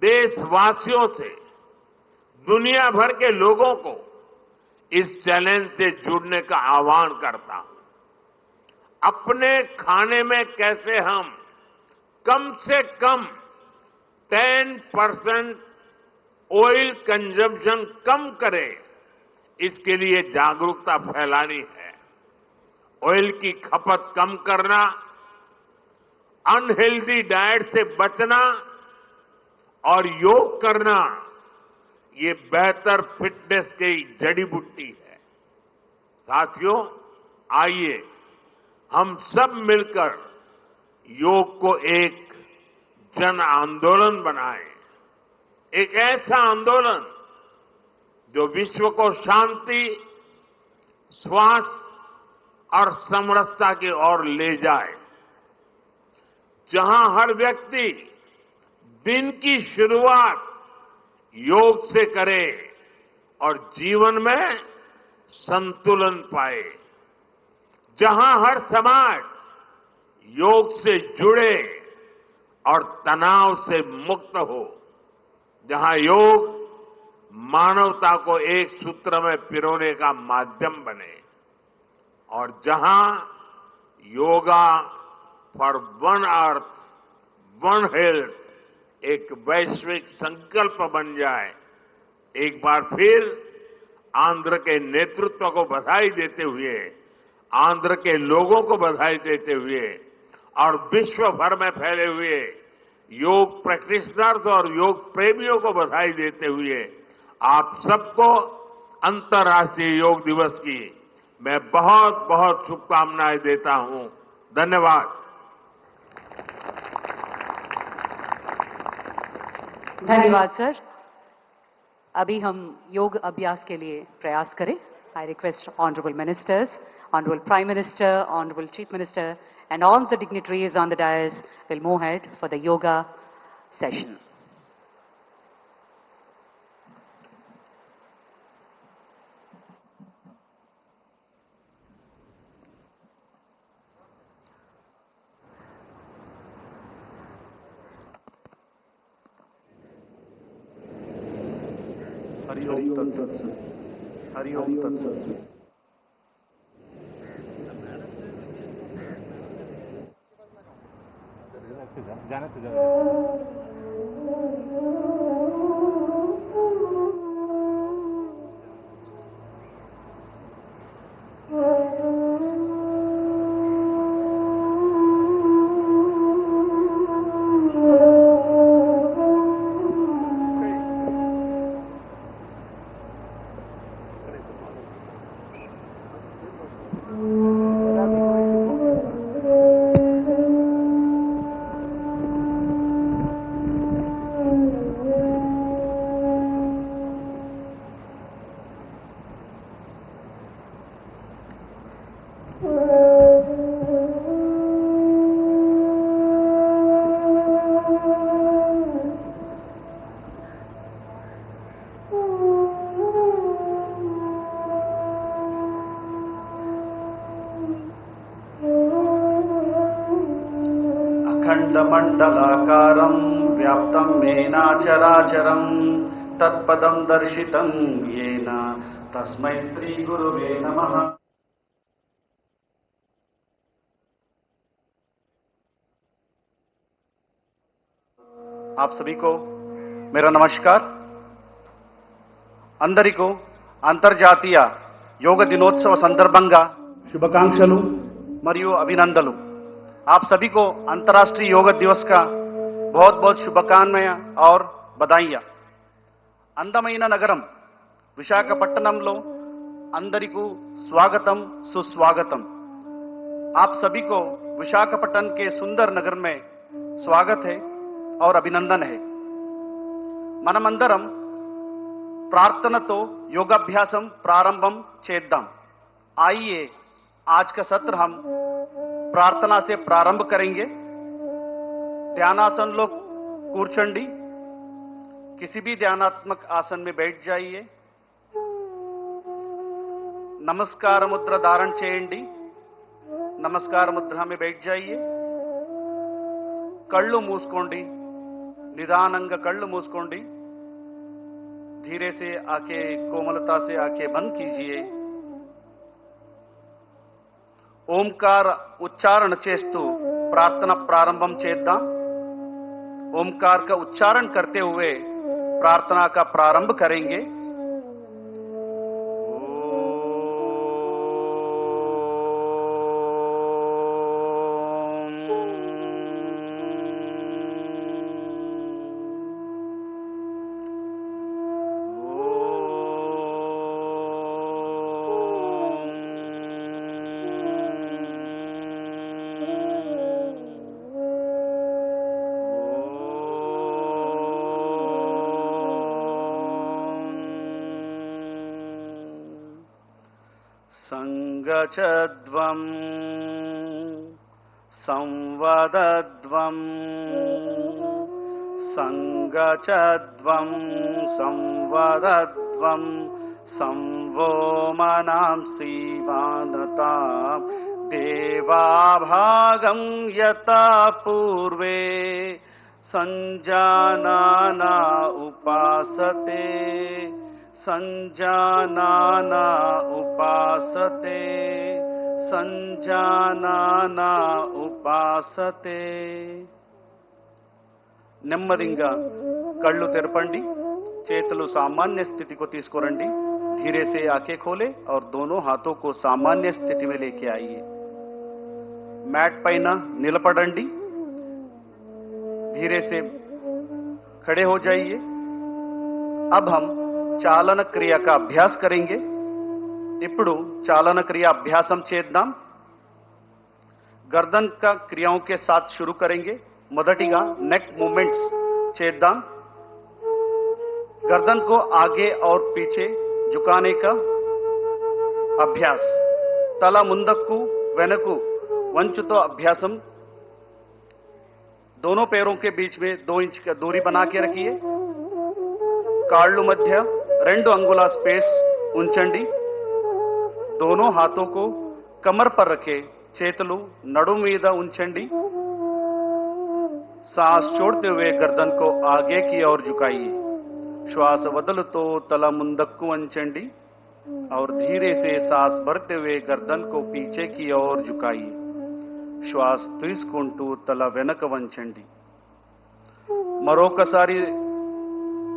देशवासियों से, दुनिया भर के लोगों को इस चैलेंज से जुड़ने का आह्वान करता हूं। अपने खाने में कैसे हम कम से कम 10% ऑयल कंजम्पशन कम करें, इसके लिए जागरूकता फैलानी है। ऑयल की खपत कम करना अनहेल्दी डाइट से बचना और योग करना, ये बेहतर फिटनेस की जड़ी बूटी है। साथियों, आइए हम सब मिलकर योग को एक जन आंदोलन बनाएं, एक ऐसा आंदोलन जो विश्व को शांति, स्वास्थ्य और समरसता की ओर ले जाए, जहां हर व्यक्ति दिन की शुरुआत योग से करे और जीवन में संतुलन पाए, जहां हर समाज योग से जुड़े और तनाव से मुक्त हो, जहां योग मानवता को एक सूत्र में पिरोने का माध्यम बने, और जहां yoga for one earth one health एक वैश्विक संकल्प बन जाए। एक बार फिर आंध्र के नेतृत्व को बधाई देते हुए, आंध्र के लोगों को बधाई देते हुए और विश्व भर में फैले हुए योग प्रैक्टिशनर्स और योग प्रेमियों को बधाई देते हुए आप सबको अंतर्राष्ट्रीय योग दिवस की मैं बहुत बहुत शुभकामनाएं देता हूं। धन्यवाद। धन्यवाद सर। अभी हम योग अभ्यास के लिए प्रयास करें। I request honourable ministers, honourable prime minister, honourable chief minister and all the dignitaries on the dais will move ahead for the yoga session. Hari Om तत्सत्। हरि ओम तत्सत्। अखंडमंडलाकारं व्याप्तं येन चराचरं तत्पदं दर्शितं येन तस्मै श्री गुरुवे नमः। आप सभी को मेरा नमस्कार। అందరికీ అంతర్జాతీయ యోగ దినోత్సవ సందర్భంగా శుభాకాంక్షలు మరియు అభినందనలు। आप सभी को अंतर्राष्ट्रीय योग दिवस का बहुत बहुत शुभकामनाएं और बधाइयां। అందమైన నగరం విశాఖపట్నంలో అందరికీ स्वागतम सुस्वागतम। आप सभी को विशाखापट्टनम के सुंदर नगर में स्वागत है और अभिनंदन है। మనమందరం ప్రార్థనతో योगाभ्यासम प्रारंभम చేద్దాం। आइए आज का सत्र हम प्रार्थना से प्रारंभ करेंगे। ध्यानासन लोग కూర్చోండి, किसी भी ध्यानात्मक आसन में बैठ जाइए। नमस्कार मुद्रा धारण చేయండి। नमस्कार मुद्रा में बैठ जाइए। కళ్ళు మూసుకోండి, నిదానంగా కళ్ళు మూసుకోండి। धीरे से आंखें कोमलता से आंखें बंद कीजिए। ओमकार उच्चारण చేస్తూ प्रार्थना प्रारंभम చేద్దాం। ओमकार का उच्चारण करते हुए प्रार्थना का प्रारंभ करेंगे। ओम संगचध्वम् संवदध्वम् संगचध्वम् संवदध्वम् संवो मनांसि वानताम् देवाभागं यथा पूर्वे संजानाना उपासते संजानाना उपासते సంజానానా ఉపాసతే నెమ్మదిగా కళ్ళు తెరపండి చేతులు सामान्य स्थिति को తీసుకురండి धीरे से आंखें खोलें और दोनों हाथों को सामान्य स्थिति में लेके आइए मैट పైన నిలబడండి धीरे से खड़े हो जाइए अब हम चालन क्रिया का अभ्यास करेंगे ఇప్పుడు चालन क्रिया अभ्यासम చేద్దాం गर्दन का क्रियाओं के साथ शुरू करेंगे మొదటిగా नेक मूवमेंट्स చేద్దాం गर्दन को आगे और पीछे झुकाने का अभ्यास తల ముందుకు వెనక్కు వంచుతో अभ्यासम दोनों पैरों के बीच में 2 इंच का दूरी बना के रखिए కాళ్ళు మధ్య 2 అంగుళాల స్పేస్ ఉంచండి दोनों हाथों को कमर पर रखे చేతులు నడుం మీద ఉంచండి सांस छोड़ते हुए गर्दन को आगे की ओर झुकाइए श्वास वदलतो तल मुंदक्कु వంచండి और धीरे से सांस भरते हुए गर्दन को पीछे की ओर झुकाइए श्वास తీసుకుంటూ తల వెనక వంచండి మరొకసారి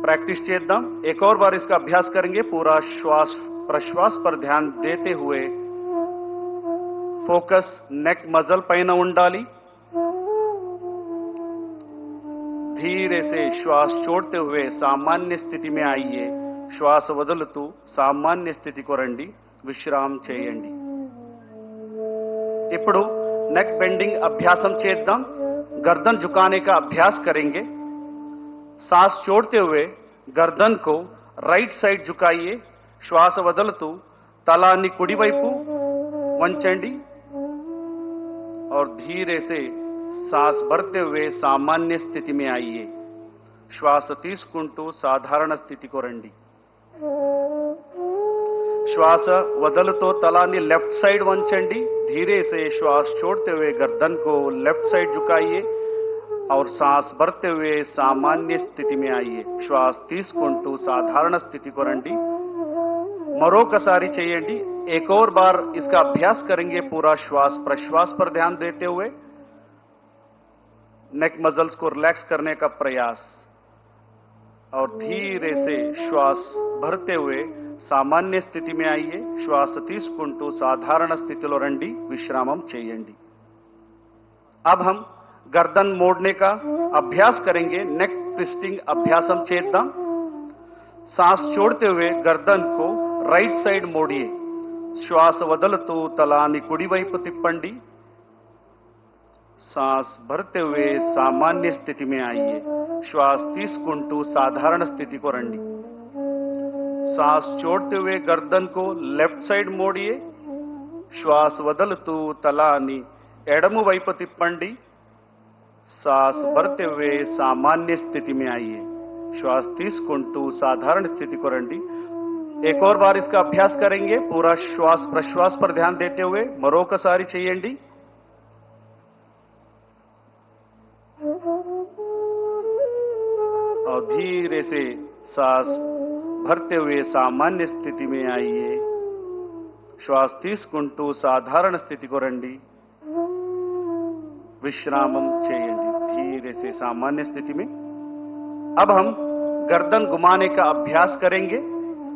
प्रैक्टिस చేద్దాం एक और बार इसका अभ्यास करेंगे पूरा श्वास प्रश्वास पर ध्यान देते हुए फोकस नेक मजल పైన ఉండాలి धीरे से श्वास छोड़ते हुए सामान्य स्थिति में आइए श्वास వదులుతూ सामान्य स्थिति को రండి విశ్రామం చేయండి ఇప్పుడు नेक बेंडिंग अभ्यासम చేద్దాం गर्दन झुकाने का अभ्यास करेंगे सांस छोड़ते हुए गर्दन को राइट साइड झुकाइए श्वास వదులుతూ తలాన్ని కుడివైపు వంచండి और धीरे से सांस भरते हुए सामान्य स्थिति में आइए श्वास తీసుకుంటూ साधारण स्थिति को రండి श्वास వదులుతో తలాన్ని लेफ्ट साइड వంచండి धीरे से श्वास छोड़ते हुए गर्दन को लेफ्ट साइड झुकाइए और सांस भरते हुए सामान्य स्थिति में आइए श्वास తీసుకుంటూ साधारण स्थिति को రండి మరొకసారి చేయండి एक और बार इसका अभ्यास करेंगे पूरा श्वास प्रश्वास पर ध्यान देते हुए नेक मसल्स को रिलैक्स करने का प्रयास और धीरे से श्वास भरते हुए सामान्य स्थिति में आइए श्वास తీసుకుంటూ साधारण स्थितिలో రండి విశ్రామం చేయండి अब हम गर्दन मोड़ने का अभ्यास करेंगे नेक ट्विस्टिंग अभ्यासम చేద్దాం सांस छोड़ते हुए गर्दन को राइट साइड मोड़िए श्वास వదులుతూ తలాన్ని కుడివైపు తిప్పండి सांस भरते हुए सामान्य स्थिति में आइए श्वास తీసుకుంటూ साधारण स्थिति को రండి सांस छोड़ते हुए गर्दन को लेफ्ट साइड मोड़िए श्वास వదులుతూ తలాన్ని ఎడమ వైపు తిప్పండి सांस भरते हुए सामान्य स्थिति में आइए श्वास తీసుకుంటూ साधारण स्थिति को రండి एक और बार इसका अभ्यास करेंगे पूरा श्वास प्रश्वास पर ध्यान देते हुए మరొకసారి చేయండి और धीरे से सांस भरते हुए सामान्य स्थिति में आइए श्वास తీసుకుంటూ साधारण स्थिति को రండి विश्रामम చేయండి धीरे से सामान्य स्थिति में अब हम गर्दन घुमाने का अभ्यास करेंगे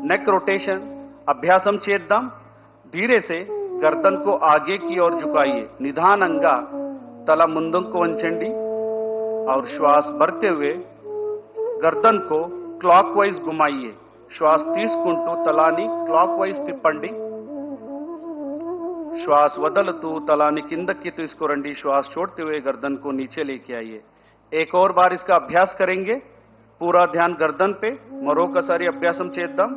नेक रोटेशन अभ्यासम చేద్దాం धीरे से गर्दन को आगे की ओर झुकाइए निधानंगा तला ముందుకు వంచండి और श्वास भरते हुए गर्दन को क्लॉकवाइज घुमाइए श्वास తీసుకుంటూ తలాన్ని क्लॉकवाइज తిప్పండి श्वास వదులుతూ తలాన్ని కిందకి తీసుకురండి श्वास छोड़ते हुए गर्दन को नीचे लेके आइए एक और बार इसका अभ्यास करेंगे पूरा ध्यान गर्दन पे మరొకసారి అభ్యాసం చేద్దాం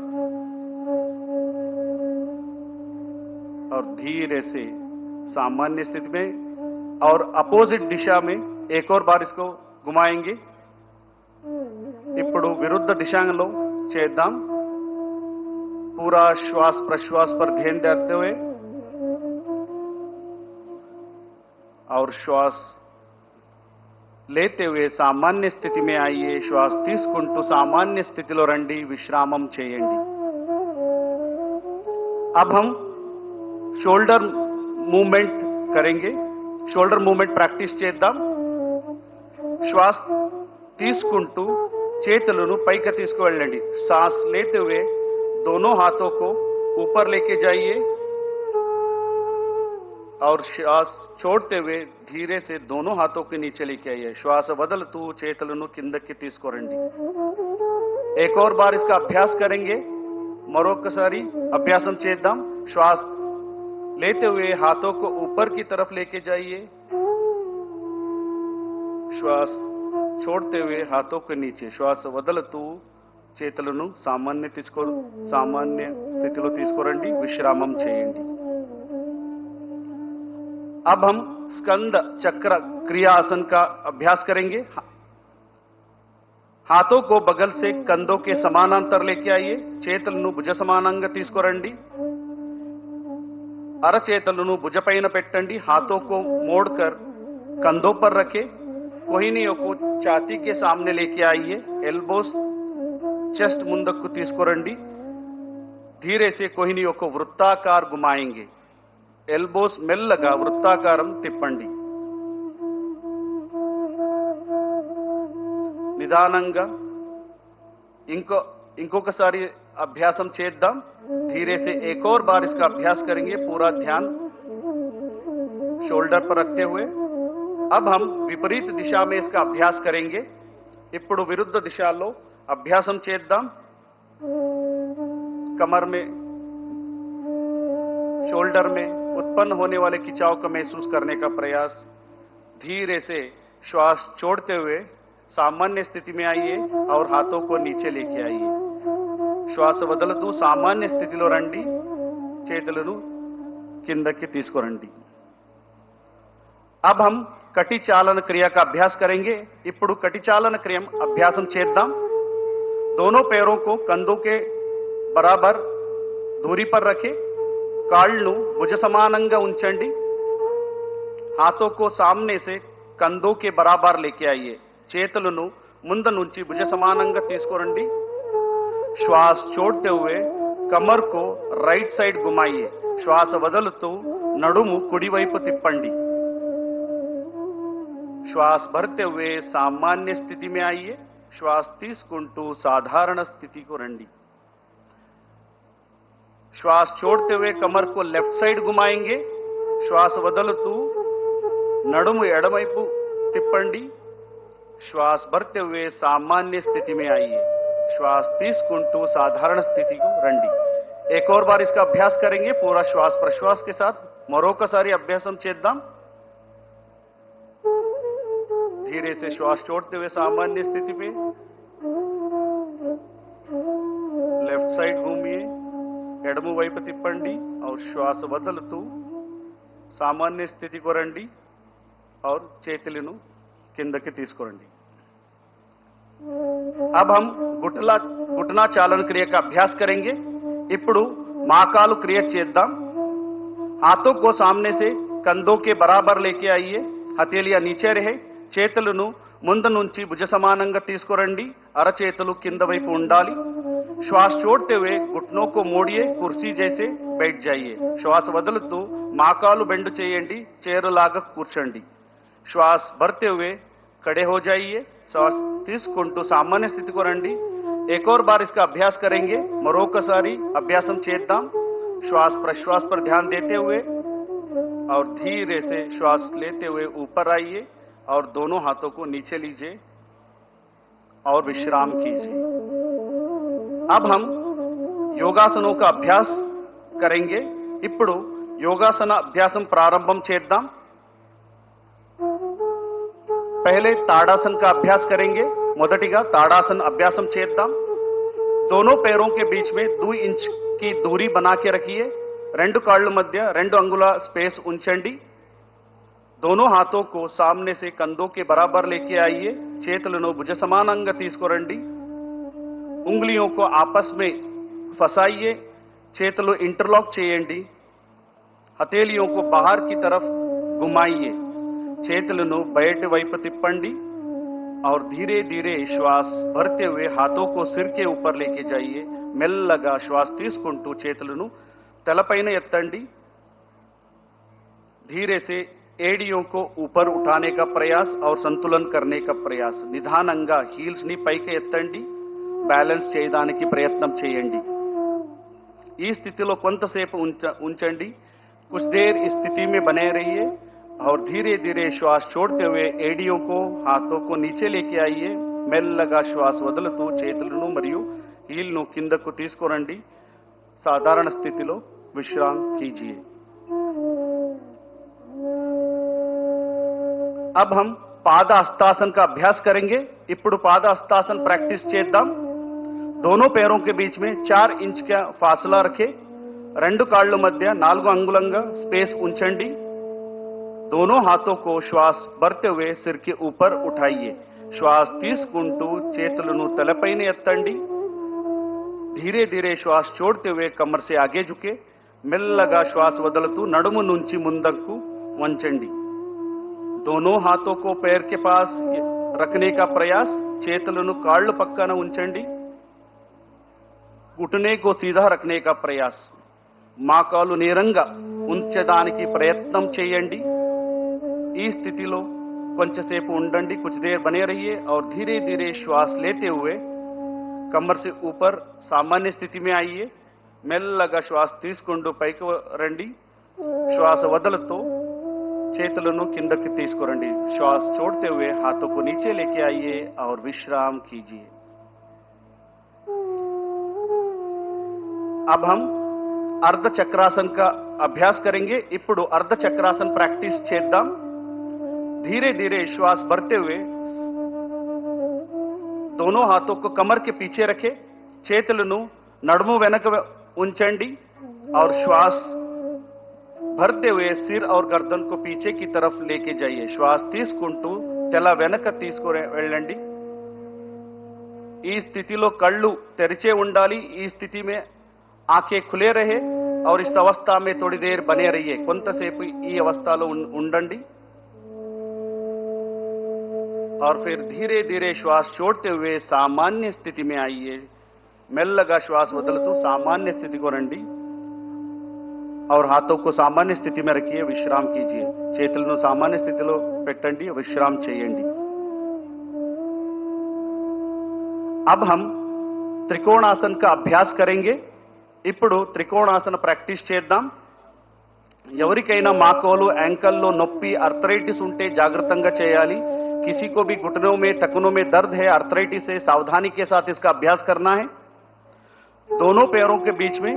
और धीरे से सामान्य स्थिति में और अपोजिट दिशा में एक और बार इसको घुमाएंगे। ఇప్పుడు विरुद्ध दिशाలో చేద్దాం। पूरा श्वास प्रश्वास पर ध्यान देते हुए और श्वास लेते हुए सामान्य स्थिति में आइए। श्वास తీసుకుంటూ सामान्य स्थितिలో రండి, విశ్రామం చేయండి। अब हम शोल्डर मूवमेंट करेंगे। शोल्डर मूवमेंट प्रैक्टिस చేద్దాం। श्वास తీసుకుంటూ చేతులను పైకి తీసుకువెళ్ళండి। सांस लेते हुए दोनों हाथों को ऊपर लेके जाइए और श्वास छोड़ते हुए धीरे से दोनों हाथों के नीचे लेके आइए। श्वास వదులుతూ చేతులను కిందకి తీసుకురండి। एक और बार इसका अभ्यास करेंगे। మరొకసారి अभ्यासం చేద్దాం। श्वास लेते हुए हाथों को ऊपर की तरफ लेके जाइए। श्वास छोड़ते हुए हाथों के नीचे। श्वास వదులుతూ చేతులను సామాన్య స్థితిలో తీసుకురండి, విశ్రామం చేయండి। अब हम स्कंद चक्र क्रिया आसन का अभ्यास करेंगे। हाथों को बगल से कंधों के समानांतर लेके आइए। చేతులను భుజ సమానంగా తీసుకురండి। అరచేతులను భుజపైన పెట్టండి। हाथों को मोड़कर कंधों पर रखें। कोहिनियों को छाती के सामने लेके आइए। एल्बोस चेस्ट ముందుకు తీసుకురండి। धीरे से कोहिनियों को वृत्ताकार घुमाएंगे। एल्बोस మెల్లగా వృత్తాకారం తిప్పండి। నిదానంగా ఇంకొకసారి అభ్యాసం చేద్దాం। धीरे से एक और बार इसका अभ्यास करेंगे। पूरा ध्यान शोल्डर पर रखते हुए अब हम विपरीत दिशा में इसका अभ्यास करेंगे। ఇప్పుడు విరుద్ధ దిశలో అభ్యాసం చేద్దాం। कमर में शोल्डर में उत्पन्न होने वाले खिंचाव को महसूस करने का प्रयास। धीरे से श्वास छोड़ते हुए सामान्य स्थिति में आइए और हाथों को नीचे लेके आइए। श्वास వదులుతూ సామాన్య స్థితిలో రండి, చేతులను కిందకి తీసుకురండి। अब हम कटी चालन क्रिया का अभ्यास करेंगे। ఇప్పుడు कटी चालन क्रिया अभ्यासम చేద్దాం। दोनों पैरों को कंधों के बराबर दूरी पर रखें। కాళ్ళను భుజ సమానంగా ఉంచండి। हाथों को सामने से कंधों के बराबर लेके आइए। చేతులను ముందు నుంచి భుజ సమానంగా తీసుకురండి। श्वास छोड़ते हुए कमर को राइट साइड घुमाइए। श्वास వదులుతూ నడుము కుడి వైపు తిప్పండి। श्वास भरते हुए सामान्य स्थिति में आइए। श्वास తీసుకుంటూ साधारण स्थिति को రండి। श्वास छोड़ते हुए कमर को लेफ्ट साइड घुमाएंगे। श्वास వదులుతూ నడుము ఎడమవైపు తిప్పండి। श्वास भरते हुए सामान्य स्थिति में आइए। श्वास తీసుకుంటూ साधारण स्थिति को రండి। एक और बार इसका अभ्यास करेंगे पूरा श्वास प्रश्वास के साथ। మరొకసారి అభ్యాసం చేద్దాం। धीरे से श्वास छोड़ते हुए सामान्य स्थिति में लेफ्ट साइड घूमिए, ఎడమ వైపు తిప్పండి और श्वास వదులుతూ सामान्य स्थिति को రండి और చేతులను కిందకి తీసుకురండి। अब हम घुटना चालन क्रिया का अभ्यास करेंगे। ఇప్పుడు మాకాలు క్రియ చేద్దాం। हाथों को सामने से कंधों के बराबर लेके आइए। हथेलियां नीचे रहे। చేతులను ముందు నుంచి భుజ సమానంగా తీసుకురండి। అరచేతులు కింద వైపు ఉండాలి। श्वास छोड़ते हुए घुटनों को मोड़िए, कुर्सी जैसे बैठ जाइए। श्वास వదులుతూ మాకాలు బెండు చేయండి, చైరులాగా కూర్చోండి। श्वास भरते हुए खड़े हो जाइए। श्वास తీసుకుంటూ सामान्य स्थिति को రండి। एक और बार इसका अभ्यास करेंगे। మరొకసారి అభ్యాసం చేద్దాం। श्वास प्रश्वास पर ध्यान देते हुए और धीरे से श्वास लेते हुए ऊपर आइए और दोनों हाथों को नीचे लीजिए और विश्राम कीजिए। अब हम योगासनों का अभ्यास करेंगे। ఇప్పుడు యోగాసన అభ్యాసం ప్రారంభం చేద్దాం। पहले ताड़ासन का अभ्यास करेंगे। మొదటిగా ताड़ासन अभ्यासम చేద్దాం। दोनों पैरों के बीच में 2 इंच की दूरी बना के रखिए। రెండు కాళ్ళు మధ్య 2 अंगुल स्पेस ఉంచండి दोनों हाथों को सामने से कंधों के बराबर लेके आइए చేతులను భుజ సమానంగా తీసుకురండి उंगलियों को आपस में फंसाइए చేతులు इंटरलॉक చేయండి हथेलियों को बाहर की तरफ घुमाइए చేతులను బయటి వైపు తిప్పండి और धीरे धीरे श्वास भरते हुए हाथों को सिर के ऊपर लेके जाइए మెల్లగా श्वास తీసుకుంటూ చేతులను तलपैन ఎత్తండి धीरे से एड़ियों को ऊपर उठाने का प्रयास और संतुलन करने का प्रयास निधानंगा हील्स नी पैके ఎత్తండి బ్యాలెన్స్ చేయడానికి ప్రయత్నం చేయండి ఈ స్థితిలో కొంతసేపు ఉంచండి कुछ देर इस स्थिति में बने रहिए और धीरे धीरे श्वास छोड़ते हुए एड़ियों को हाथों को नीचे लेके आइए మెల్లగా శ్వాస వదులుతూ చేతులను మరియు హీల్ను కిందకు తీసుకురండి साधारण स्थितिలో विश्राम कीजिए अब हम पाद हस्तासन का अभ्यास करेंगे ఇప్పుడు पाद हस्तासन प्रैक्टिस చేద్దాం दोनों पैरों के बीच में 4 इंच का फासला रखें రెండు కాళ్ళ మధ్య 4 अंगुलंगा स्पेस ఉంచండి दोनों हाथों को श्वास भरते हुए सिर के ऊपर उठाइए श्वास తీసుకుంటూ చేతులను తలపైన ఎత్తండి धीरे धीरे श्वास छोड़ते हुए कमर से आगे झुके మెల్లగా श्वास వదులుతూ నడుము నుంచి ముందుకు వంచండి दोनों हाथों को पैर के पास रखने का प्रयास చేతులను కాళ్ళు పక్కన ఉంచండి घुटने को सीधा रखने का प्रयास మోకాలు నేరంగా ఉంచడానికి ప్రయత్నం చేయండి ఈ స్థితిలో కొంచెంసేపు ఉండండి कुछ देर बने रहिए और धीरे धीरे श्वास लेते हुए कमर से ऊपर सामान्य स्थिति में आइए మెల్లగా श्वास తీసుకుంటూ పైకి రండి श्वास వదులుతూ చేతులను కిందకి తీసుకురండి श्वास छोड़ते हुए हाथों को नीचे लेके आइए और विश्राम कीजिए अब हम अर्ध चक्रासन का अभ्यास करेंगे ఇప్పుడు अर्ध चक्रासन प्रैक्टिस చేద్దాం धीरे धीरे श्वास भरते हुए दोनों हाथों को कमर के पीछे रखें చేతులను నడుము వెనక ఉంచండి और श्वास भरते हुए सिर और गर्दन को पीछे की तरफ लेके जाइए श्वास తీసుకుంటూ తల వెనక తీసుకొని వెళ్ళండి ఈ స్థితిలో కళ్ళు తెరిచే ఉండాలి ఈ స్థితి में आंखें खुले रहे और इस अवस्था में थोड़ी देर बने रहिए కొంతసేపు ఈ అవస్థలో ఉండండి और फिर धीरे धीरे श्वास छोड़ते हुए सामान्य स्थिति में आइए మెల్లగా श्वास వదులుతూ सामान्य स्थिति को రండి और हाथों को सामान्य स्थिति में रखिए विश्राम कीजिए చేతులను सामान्य స్థితిలో పెట్టండి विश्राम చేయండి अब हम त्रिकोणासन का अभ्यास करेंगे ఇప్పుడు త్రికోణాసన ప్రాక్టీస్ చేద్దాం ఎవరికైనా మోకాలు యాంకల్లో నొప్పి ఆర్థరైటిస్ ఉంటే జాగ్రత్తగా చేయాలి किसी को भी घुटनों में टखनों में दर्द है आर्थराइटिस से सावधानी के साथ इसका अभ्यास करना है दोनों पैरों के बीच में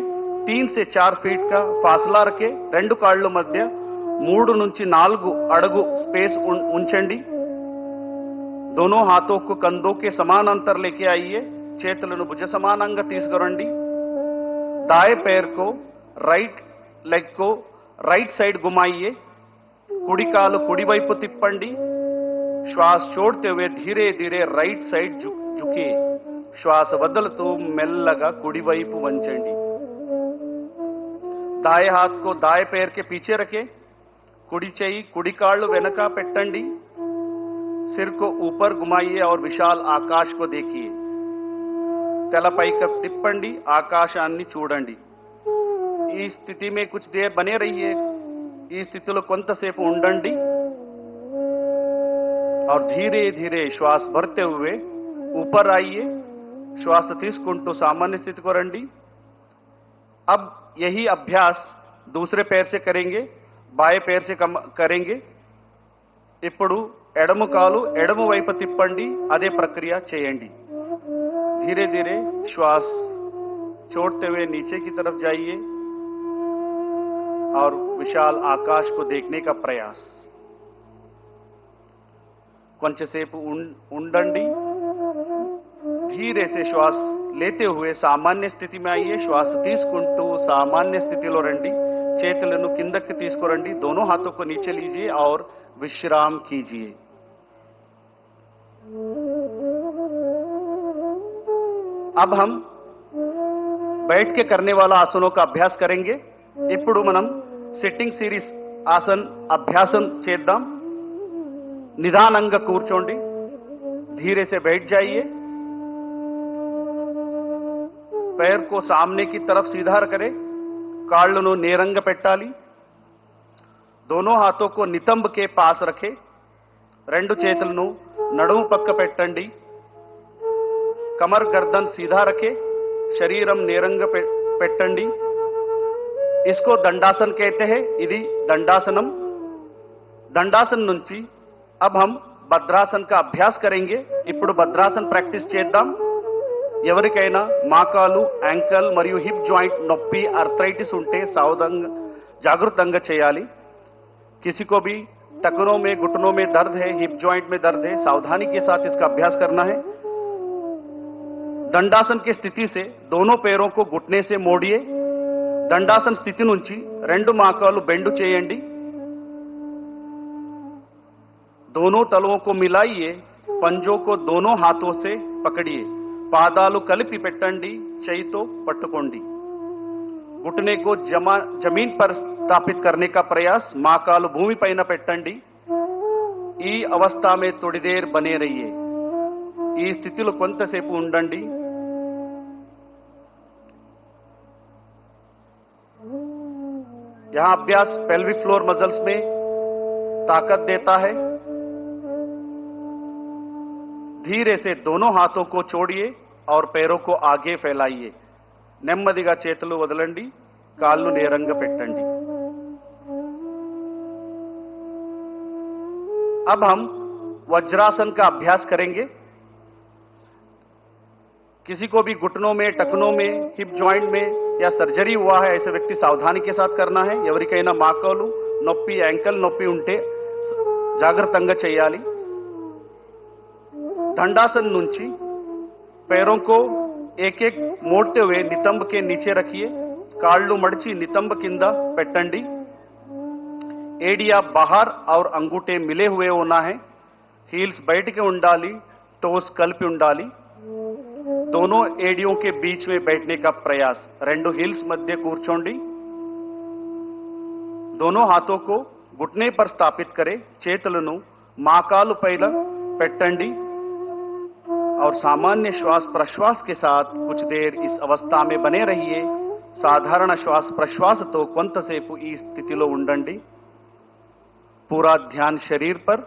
3 से 4 फीट का फासला रखें రెండు కాళ్ళ మధ్య 3 నుంచి 4 అడుగు स्पेस ఉంచండి दोनों हाथों को कंधों के समानांतर लेके आइए చేతులను భుజ సమానంగా తీసుకురండి दाएं पैर को राइट लेग को राइट साइड घुमाइए कुड़ी कालु कुड़ी వైపు తిప్పండి श्वास छोड़ते हुए धीरे धीरे राइट साइड झुकिए श्वास వదులుతూ మెల్లగా కుడి వైపు వంచండి दाएं हाथ को दाएं पैर के पीछे रखें कुड़ी చెయ్యి కుడి కాళ్ళు వెనక పెట్టండి सिर को ऊपर घुमाइए और विशाल आकाश को देखिए తల పైకి తిప్పండి ఆకాశాన్ని చూడండి ఈ స్థితి में कुछ देर बने रहिए ఈ స్థితిలో కొంతసేపు ఉండండి और धीरे धीरे श्वास भरते हुए ऊपर आइए श्वास తీసుకుంటూ सामान्य स्थिति को రండి अब यही अभ्यास दूसरे पैर से करेंगे बाएं पैर से करेंगे ఇప్పుడు ఎడమ కాలు ఎడమ వైపు తిప్పండి అదే ప్రక్రియ చేయండి धीरे धीरे श्वास छोड़ते हुए नीचे की तरफ जाइए और विशाल आकाश को देखने का प्रयास కొంచెంసేపు ఉండండి धीरे से श्वास लेते हुए सामान्य स्थिति में आइए श्वास తీసుకుంటూ सामान्य स्थितिలో రండి చేతులను కిందకి తీసుకురండి दोनों हाथों को नीचे लीजिए और विश्राम कीजिए। अब हम बैठ के करने वाला आसनों का अभ्यास करेंगे। ఇప్పుడు మనం సిట్టింగ్ సిరీస్ ఆసన్ అభ్యాసం చేద్దాం। నిదానంగా కూర్చోండి, धीरे से बैठ जाइए, पैर को सामने की तरफ सीधा करें, కాళ్ళను నేరంగా పెట్టాలి, दोनों हाथों को नितंब के पास रखें, రెండు చేతులను నడుము పక్క పెట్టండి, कमर गर्दन सीधा रखें, शरीरम నేరంగా పెట్టండి। इसको दंडासन कहते हैं, ఇది दंडासनम। दंडासन నుంచి अब हम భద్రాసన का अभ्यास करेंगे। ఇప్పుడు భద్రాసన ప్రాక్టీస్ చేద్దాం। ఎవరికైనా మోకాలు, యాంకల్ మరియు హిప్ జాయింట్ నొప్పి, आर्थराइटिस ఉంటే సావధానంగా జాగృతంగా చేయాలి। किसी को भी टखनों में, घुटनों में दर्द है, हिप जॉइंट में दर्द है, सावधानी के साथ इसका अभ्यास करना है। दंडासन की स्थिति से दोनों पैरों को घुटने से मोड़िए। दंडासन स्थिति నుంచి రెండు మోకాలు బెండు చేయండి, दोनों तलवों को मिलाइए, पंजों को दोनों हाथों से पकड़िए, పాదాలు కలిపి పెట్టండి, చేయితో పట్టుకోండి। घुटने को जमीन पर स्थापित करने का प्रयास, మోకాలు భూమి పైన పెట్టండి। ఈ అవస్థ में थोड़ी देर बने रहिए, ఈ స్థితిలో కొంతసేపు ఉండండి। यहां अभ्यास पेल्विक फ्लोर मसल्स में ताकत देता है। धीरे से दोनों हाथों को छोड़िए और पैरों को आगे फैलाइए। నెమ్మదిగా చేతులు వదలండి, కాళ్ళు నేరంగా పెట్టండి। अब हम वज्रासन का अभ्यास करेंगे। किसी को भी घुटनों में, टखनों में, हिप जॉइंट में या सर्जरी हुआ है, ऐसे व्यक्ति सावधानी के साथ करना है। ఎవరికైనా మోకాలు నొప్పి, యాంకల్ నొప్పి ఉంటే జాగ్రత్తగా చేయాలి। दंडासन నుంచి पैरों को एक एक मोड़ते हुए नितंब के नीचे रखिए, కాళ్ళు మడిచి నితంబ కింద పెట్టండి। एडिया बाहर और अंगूठे मिले हुए होना है, हील्स बैठ के ఉండాలి, टोस కలిపి ఉండాలి। दोनों एडियों के बीच में बैठने का प्रयास, రెండు हील्स मध्य కూర్చోండి। दोनों हाथों को घुटने पर स्थापित करें, చేతులను మోకాలు పైన పెట్టండి और सामान्य श्वास प्रश्वास के साथ कुछ देर इस अवस्था में बने रहिए। సాధారణ శ్వాస ప్రశ్వాసతో కొంతసేపు ఈ స్థితిలో ఉండండి। पूरा ध्यान शरीर पर।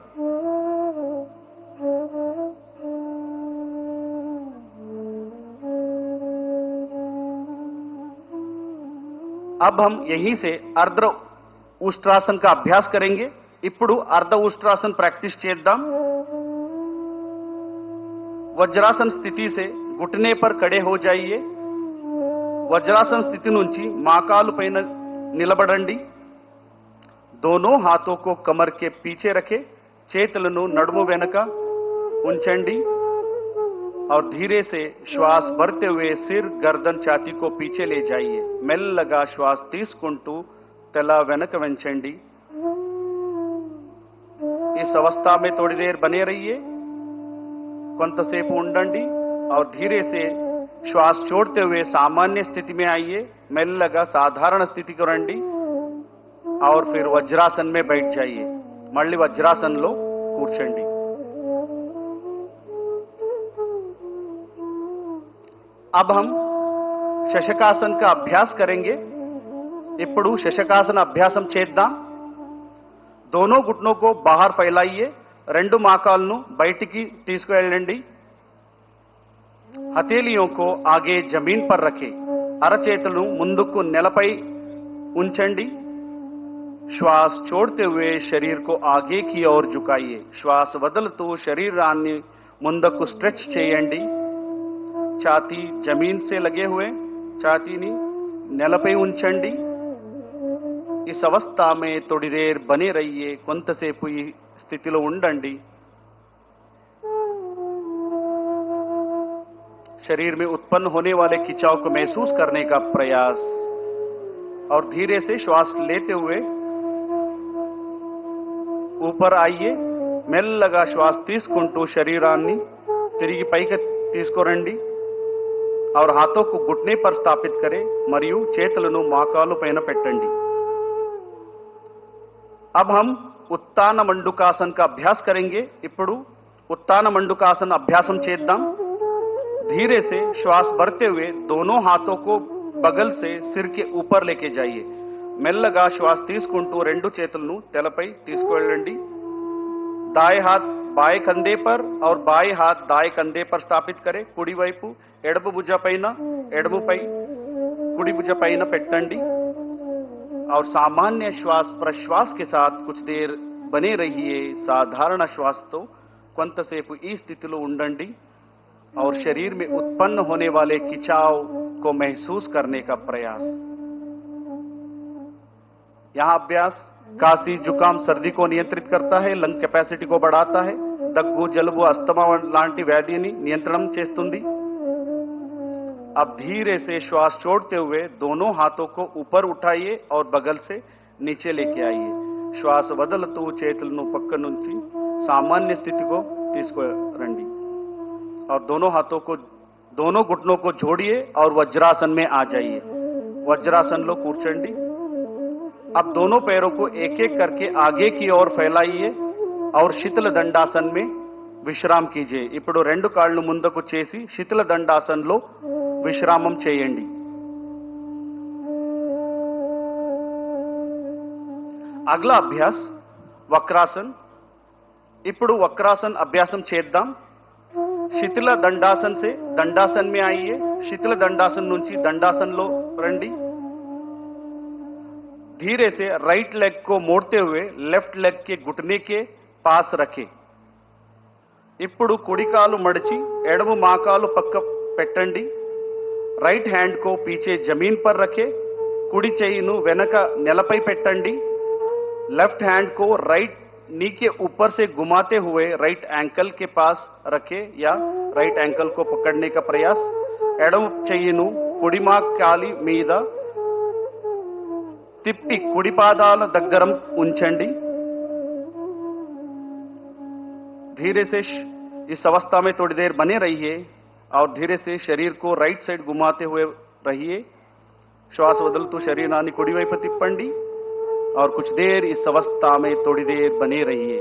अब हम यहीं से अर्ध उष्ट्रासन का अभ्यास करेंगे। ఇప్పుడు अर्ध उष्ट्रासन प्रैक्टिस చేద్దాం। वज्रासन स्थिति से घुटने पर खड़े हो जाइए। वज्रासन स्थिति నుంచి మోకాలు పైన నిలబడండి। दोनों हाथों को कमर के पीछे रखें, చేతులను నడుము వెనక ఉంచండి और धीरे से श्वास भरते हुए सिर, गर्दन, छाती को पीछे ले जाइए। మెల్లగా श्वास తీసుకుంటూ తల వెనక వంచండి। इस अवस्था में थोड़ी देर बने रहिए, కొంతసేపు ఉండండి और धीरे से श्वास छोड़ते हुए सामान्य स्थिति में आइए। మెల్లగా సాధారణ స్థితికి రండి और फिर वज्रासन में बैठ जाइए। మళ్ళీ వజ్రాసనంలో కూర్చోండి। अब हम శశకాసన్ का अभ्यास करेंगे। ఇప్పుడు శశకాసన అభ్యాసం చేద్దాం। दोनों घुटनों को बाहर फैलाइए, రెండు మోకాళ్ళను బయటికి తీసుకువెళ్ళండి। हथेलियों को आगे जमीन पर रखें, అరచేతులను ముందుకు నేలపై ఉంచండి। श्वास छोड़ते हुए शरीर को आगे की ओर झुकाइए। श्वास వదులుతూ శరీరాన్ని ముందుకు స్ట్రెచ్ చేయండి। छाती जमीन से लगे हुए, छातीని నేలపై ఉంచండి। इस अवस्था में थोड़ी देर बने रहिए, కొంతసేపు ఈ స్థితిలో ఉండండి। शरीर में उत्पन्न होने वाले खिंचाव को महसूस करने का प्रयास। और धीरे से श्वास लेते हुए ऊपर आइए. మెల్లగా శ్వాస తీసుకుంటూ శరీరాన్ని తిరిగి పైకి తీసుకురండి. और हाथों को घुटने पर स्थापित करें మరియు చేతులను మోకాలు పైన పెట్టండి. अब हम उत्तान मंडूकासन का अभ्यास करेंगे. ఇప్పుడు उत्तान मंडूकासन अभ्यासम చేద్దాం. धीरे से श्वास भरते हुए दोनों हाथों को बगल से सिर के ऊपर लेके जाइए. మెల్లగా శ్వాస తీసుకుంటూ రెండు చేతులను తలపై తీసుకువెళ్ళండి. दाएं हाथ बाएं कंधे पर और बाएं हाथ दाएं कंधे पर स्थापित करें. కుడి వైపు ఎడమ భుజ పైన ఎడమపై కుడి భుజ పైన పెట్టండి. और सामान्य श्वास प्रश्वास के साथ कुछ देर बने रहिए. साधारण श्वास तो కొంతసేపు ఈ స్థితిలో ఉండండి और शरीर में उत्पन्न होने वाले खिंचाव को महसूस करने का प्रयास. यहां अभ्यास खांसी जुकाम सर्दी को नियंत्रित करता है, లంగ్ కెపాసిటీ को बढ़ाता है, దగ్గు జలుబు అస్తమా లాంటి వ్యాధిని నియంత్రణం చేస్తుంది. अब धीरे से श्वास छोड़ते हुए दोनों हाथों को ऊपर उठाइए और बगल से नीचे लेके आइए. श्वास వదులుతూ చేతులను పక్క నుంచి सामान्य स्थिति को తీసుకురండి. और दोनों हाथों को दोनों घुटनों को जोड़िए और वज्रासन में आ जाइए. वज्रासन लो కూర్చోండి. अब दोनों पैरों को एक एक करके आगे की ओर फैलाइए और शीतल दंडासन में విశ్రామ कीजिए. ఇప్పుడు రెండు కాళ్ళు ముందుకు చేసి శీతల దండాసనలో విశ్రామం చేయండి. అగలా అభ్యాస్ వక్రాసన్. ఇప్పుడు వక్రాసన్ అభ్యాసం చేద్దాం. శీతల దండాసన్ से दंडासन में आइए. శీతల దండాసన్ నుంచి దండాసనలో రండి. धीरे से राइट लेग को मोड़ते हुए लेफ्ट लेग के घुटने के पास रखें. ఇప్పుడు కుడి కాలు మడిచి ఎడమ మోకాలు పక్క పెట్టండి. राइट हैंड को पीछे जमीन पर रखें. కుడి చెయ్యిను వెనక నేలపై పెట్టండి. लेफ्ट हैंड को राइट नी के ऊपर से घुमाते हुए राइट एंकल के पास रखें या राइट एंकल को पकड़ने का प्रयास. ఎడమ చెయ్యిను కుడి మోకాలి మీద తిప్పి కుడి పాదాల దగ్గర ఉంచండి. धीरे से इस अवस्था में थोड़ी देर बने रहिए और धीरे से शरीर को राइट साइड घुमाते हुए रहिए. श्वास వదులుతూ శరీరాన్ని కుడివైపు తిప్పండి और कुछ देर इस अवस्था में थोड़ी देर बने रहिए.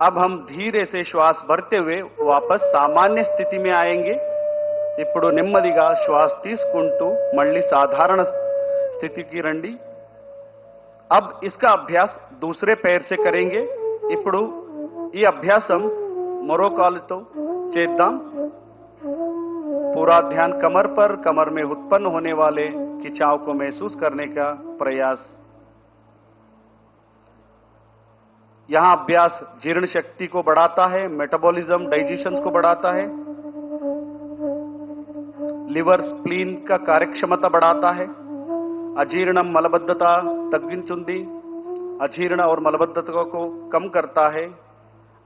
अब हम धीरे से श्वास भरते हुए वापस सामान्य स्थिति में आएंगे. ఇప్పుడు నెమ్మదిగా శ్వాస తీసుకుంటూ మళ్ళీ సాధారణ స్థితికి రండి. अब इसका अभ्यास दूसरे पैर से करेंगे. ఇప్పుడు ఈ అభ్యాసం మరో కాలుతో చేద్దాం. पूरा ध्यान कमर पर, कमर में उत्पन्न होने वाले खिंचाव को महसूस करने का प्रयास. यहां अभ्यास जीर्ण शक्ति को बढ़ाता है, मेटाबॉलिज्म डाइजेशन को बढ़ाता है, लिवर स्प्लीन का कार्यक्षमता बढ़ाता है, अजीर्णम मलबद्धता तग्गिंचुंदी, अजीर्ण और मलबद्धता को कम करता है.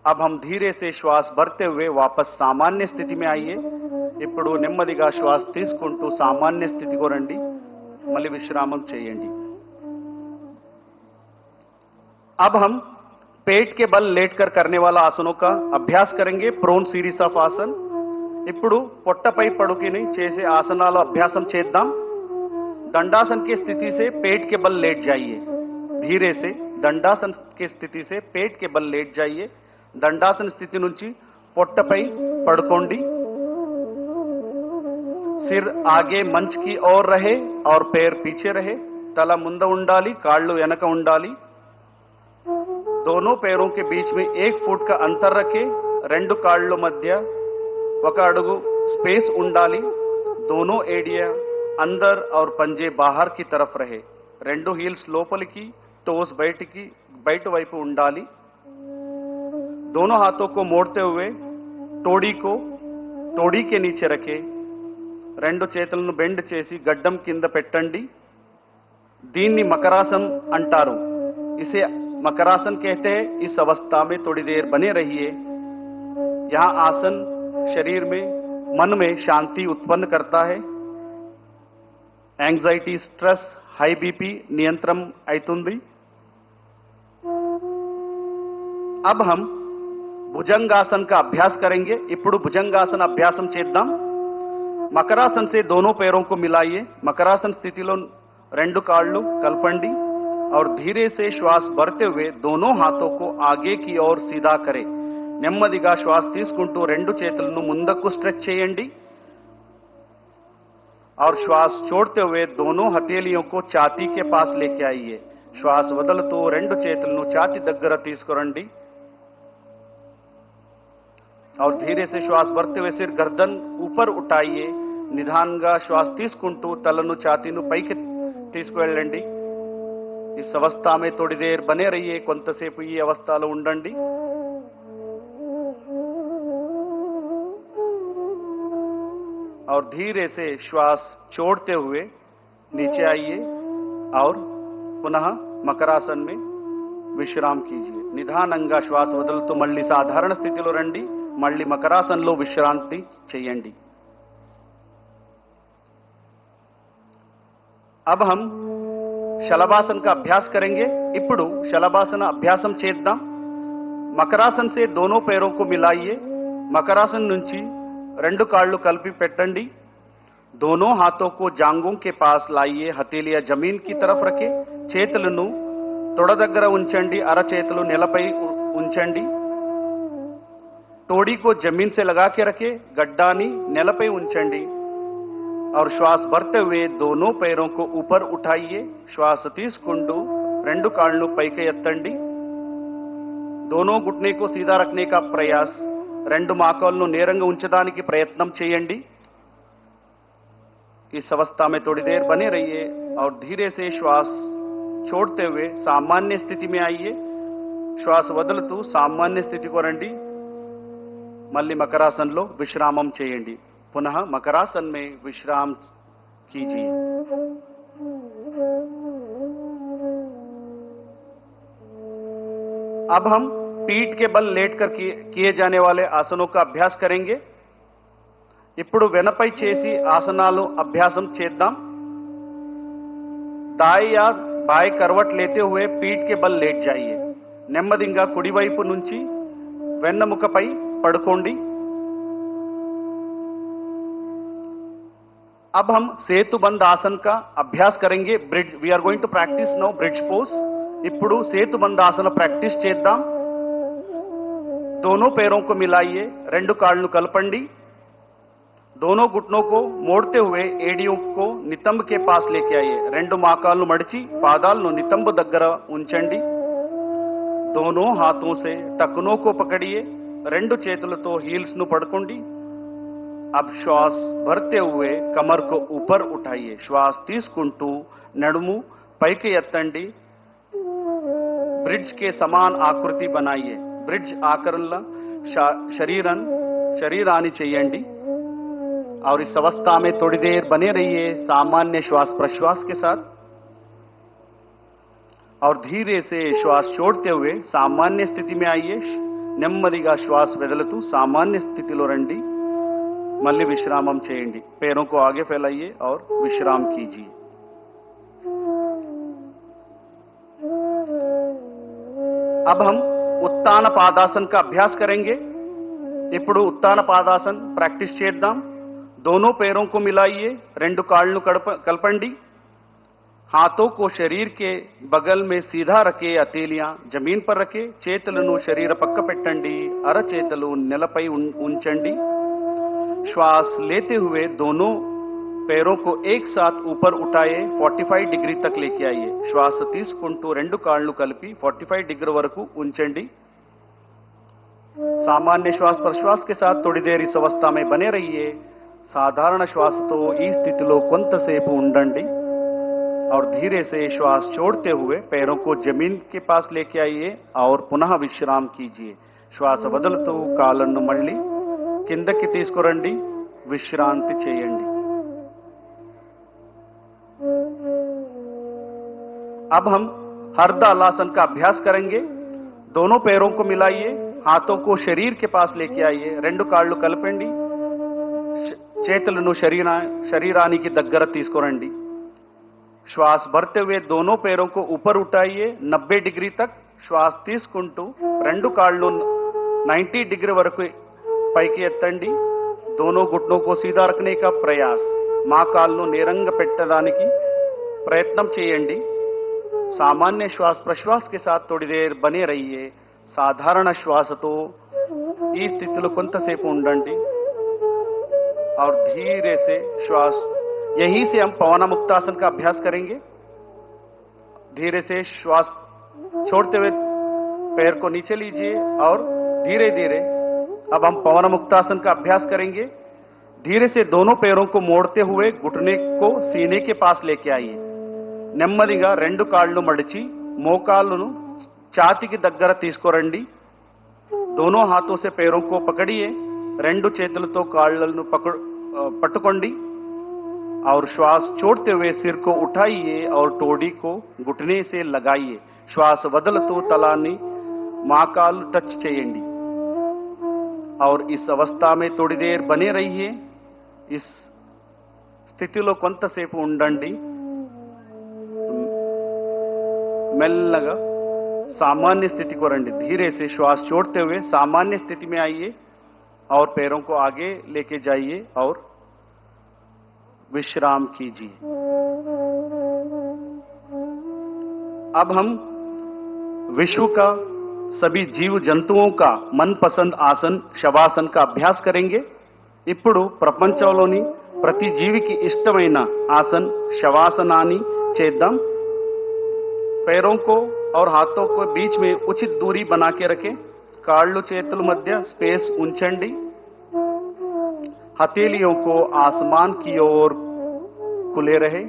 अब हम धीरे से श्वास भरते हुए वापस सामान्य स्थिति में आइए. ఇప్పుడు నెమ్మదిగా శ్వాస తీసుకుంటూ సామాన్య స్థితికి రండి. మళ్ళీ విశ్రామం చేయండి. अब हम पेट के बल लेटकर करने वाला आसनों का अभ्यास करेंगे. प्रोन सीरीज ऑफ आसन. ఇప్పుడు పొట్టపై పడుకుని చేసే ఆసనాల అభ్యాసం చేద్దాం. दंडासन की स्थिति से पेट के बल लेट जाइए. धीरे से दंडासन की स्थिति से पेट के बल लेट जाइए. దండాసన స్థితి నుంచి పొట్టపై పడుకోండి. सिर आगे मंच की ओर रहे और पैर पीछे रहे. తల ముందు ఉండాలి, కాళ్ళు వెనక ఉండాలి. दोनों पैरों के बीच में 1 फुट का अंतर रखें. రెండు కాళ్ళ మధ్య 1 అడుగు स्पेस ఉండాలి. दोनों एडिया अंदर और पंजे बाहर की तरफ रहे. రెండు హీల్స్ లోపలికి, టోస్ బయటికి, బయట వైపు ఉండాలి. दोनों हाथों को मोड़ते हुए तोड़ी के नीचे रखे. రెండు చేతులను బెండ్ చేసి గడ్డం కింద పెట్టండి. దీన్ని మకరాసన్ అంటారు. इसे मकरासन कहते हैं. इस अवस्था में थोड़ी देर बने रहिए. यहां आसन शरीर में, मन में शांति उत्पन्न करता है. యాంగ్జైటీ స్ట్రెస్ హై బీపీ నియంత్రణ అవుతుంది. अब हम भुजंगासन का अभ्यास करेंगे. ఇప్పుడు భుజంగాసన అభ్యాసం చేద్దాం. మకరాసన్ से दोनों पैरों को मिलाइए. मकरासन స్థితిలో రెండు కాళ్ళు కలపండి और धीरे से श्वास भरते हुए दोनों हाथों को आगे की ओर सीधा करें. నెమ్మదిగా శ్వాస తీసుకుంటూ రెండు చేతులను ముందుకు స్ట్రెచ్ చేయండి और श्वास छोड़ते हुए दोनों हथेलियों को छाती के पास लेके आइए. श्वास వదులుతూ రెండు చేతులను ఛాతీ దగ్గర తీసుకురండి और धीरे से श्वास भरते हुए सिर गर्दन ऊपर उठाइए. నిదానంగా శ్వాస తీసుకుంటూ తలను ఛాతీను పైకి తీసుకువెళ్ళండి. इस अवस्था में थोड़ी देर बने रहिए. కొంతసేపు ఈ అవస్థలో ఉండండి. और धीरे से श्वास छोड़ते हुए नीचे आइए और पुनः मकरासन में विश्राम कीजिए. నిదానంగా శ్వాస వదులుతూ మళ్ళీ సాధారణ స్థితిలో రండి. మళ్ళీ మకరాసన్లో విశ్రాంతి చేయండి. अब हम शलभासन का अभ्यास करेंगे. ఇప్పుడు शलभासन అభ్యాసం చేద్దాం. మకరాసన్ से दोनों पैरों को मिलाइए. మకరాసన్ నుంచి రెండు కాళ్ళు కలిపి పెట్టండి. दोनों हाथों को जांघों के पास लाइए. हथेलियां जमीन की तरफ रखें. చేతులను తొడ దగ్గర ఉంచండి. అరచేతులు నేలపై ఉంచండి. तोड़ी को जमीन से लगा के रखे. गड्डानी नेलपై ఉంచండి और श्वास भरते हुए दोनों पैरों को ऊपर उठाइए. श्वास తీసుకుంటూ రెండు కాళ్ళను పైకి ఎత్తండి. दोनों घुटने को सीधा रखने का प्रयास. రెండు మోకాళ్ళను నేరంగా ఉంచడానికి ప్రయత్నం చేయండి. इस अवस्था में थोड़ी देर बने रहिए और धीरे से श्वास छोड़ते हुए सामान्य स्थिति में आइए. श्वास వదులుతూ సామాన్య స్థితికి రండి. మళ్ళీ మకరాసన్లో విశ్రామం చేయండి. पुनः मकरासन में विश्राम कीजिए. अब हम पीठ के बल लेटकर किए जाने वाले आसनों का अभ्यास करेंगे. ఇప్పుడు వెనపై చేసి ఆసనాలు అభ్యాసం చేద్దాం. दाएं या बाएं करवट लेते हुए पीठ के बल लेट जाइए. నెమ్మదిగా కుడివైపు నుంచి వెన్నెముకపై పడుకోండి. अब हम सेतुबंद आसन का अभ्यास करेंगे. Bridge we are going to practise now bridge pose. ఇప్పుడు సేతుబంద ఆసన ప్రాక్టీస్ చేద్దాం. दोनों पैरों को मिलाइए. రెండు కాళ్ళను కలపండి. दोनों घुटनों को मोड़ते हुए एडियों को नितंब के पास लेके आइए. రెండు మోకాళ్ళను మడిచి పాదాలను నితంబ దగ్గర ఉంచండి. दोनों हाथों से टखनों को पकड़िए. రెండు చేతులతో హీల్స్ ను పట్టుకోండి. अब श्वास भरते हुए कमर को ऊपर उठाइए. श्वास తీసుకుంటూ నడుము పైకి ఎత్తండి. ब्रिज के समान आकृति बनाइए. ब्रिज आकरणला शरीरानी చేయండి. और इस अवस्था में थोड़ी देर बने रहिए सामान्य श्वास प्रश्वास के साथ और धीरे से श्वास छोड़ते हुए सामान्य स्थिति में आइए. నెమ్మదిగా శ్వాస వదులుతూ సామాన్య స్థితిలో రండి. మళ్ళీ విశ్రామం చేయండి. पैरों को आगे फैलाइए और विश्राम कीजिए. अब हम उत्तान पादासन का अभ्यास करेंगे. ఇప్పుడు उत्तान पादासन ప్రాక్టీస్ చేద్దాం. दोनों पैरों को मिलाइए. రెండు కాళ్ళను కలపండి. हाथों को शरीर के बगल में सीधा रखे. हथेलियां जमीन पर रखे. చేతులను శరీర పక్క పెట్టండి. అరచేతులు నేలపై ఉంచండి. श्वास लेते हुए दोनों पैरों को एक साथ ऊपर उठाए. 45 डिग्री तक लेके आइए. श्वास తీసుకుంటూ రెండు కాళ్ళు కలిపి 45 डिग्री వరకు ఉంచండి. सामान्य श्वास प्रश्वास के साथ थोड़ी देर इस अवस्था में बने रहिए. సాధారణ శ్వాసతో ఈ స్థితిలో కొంతసేపు ఉండండి और धीरे से श्वास छोड़ते हुए पैरों को जमीन के पास लेके आइए और पुनः विश्राम कीजिए. श्वास వదులుతూ కాళ్ళను మళ్ళీ కిందకి తీసుకురండి. విశ్రాంతి చేయండి. अब हम हरदलासन का अभ्यास करेंगे. दोनों पैरों को मिलाइए. हाथों को शरीर के पास लेके आइए. రెండు కాళ్ళు కలపండి. చేతులను శరీరానికి దగ్గర తీసుకురండి. श्वास भरते हुए दोनों पैरों को ऊपर उठाइए 90 डिग्री तक. శ్వాస తీసుకుంటూ రెండు కాళ్ళు 90 डिग्री వరకు పైకి ఎత్తండి. दोनों घुटनों को सीधा रखने का प्रयास. మా కాళ్ళను నేరంగా పెట్టడానికి ప్రయత్నం చేయండి. सामान्य श्वास प्रश्वास के साथ थोड़ी देर बने रहिए. సాధారణ శ్వాసతో ఈ స్థితిలో కొంతసేపు ఉండండి. और धीरे से श्वास, यहीं से हम पवन मुक्तासन का अभ्यास करेंगे. धीरे से श्वास छोड़ते हुए पैर को नीचे लीजिए और धीरे धीरे अब हम पवन मुक्तासन का अभ्यास करेंगे. धीरे से दोनों पैरों को मोड़ते हुए घुटने को सीने के पास लेके आइए. నెమ్మదిగా రెండు కాళ్ళు మడిచి మోకాళ్ళను ఛాతీకి దగ్గర తీసుకురండి. दोनों हाथों से पैरों को पकड़िए. రెండు చేతులతో కాళ్ళను पట్టుकोंडी और श्वास छोड़ते हुए सिर को उठाइए और टोडी को घुटने से लगाइए. श्वास వదలుతూ తలాన్ని మోకాలు టచ్ చేయండి. और इस अवस्था में थोड़ी देर बने रहिए. इस స్థితిలో కొంతసేపు ఉండండి. మెల్లగా सामान्य स्थिति को రండి. धीरे से श्वास छोड़ते हुए सामान्य स्थिति में आइए और पैरों को आगे लेके जाइए और विश्राम कीजिए. अब हम विश्व का सभी जीव जंतुओं का मनपसंद आसन शवासन का अभ्यास करेंगे. ఇప్పుడు ప్రపంచంలోని ప్రతి జీవికి ఇష్టమైన ఆసన్ శవాసనాన్ని చేద్దాం. पैरों को और हाथों को बीच में उचित दूरी बना के रखें. కాళ్ళు చేతుల మధ్య స్పేస్ ఉంచండి. हथेलियों को आसमान की ओर खुले रहे.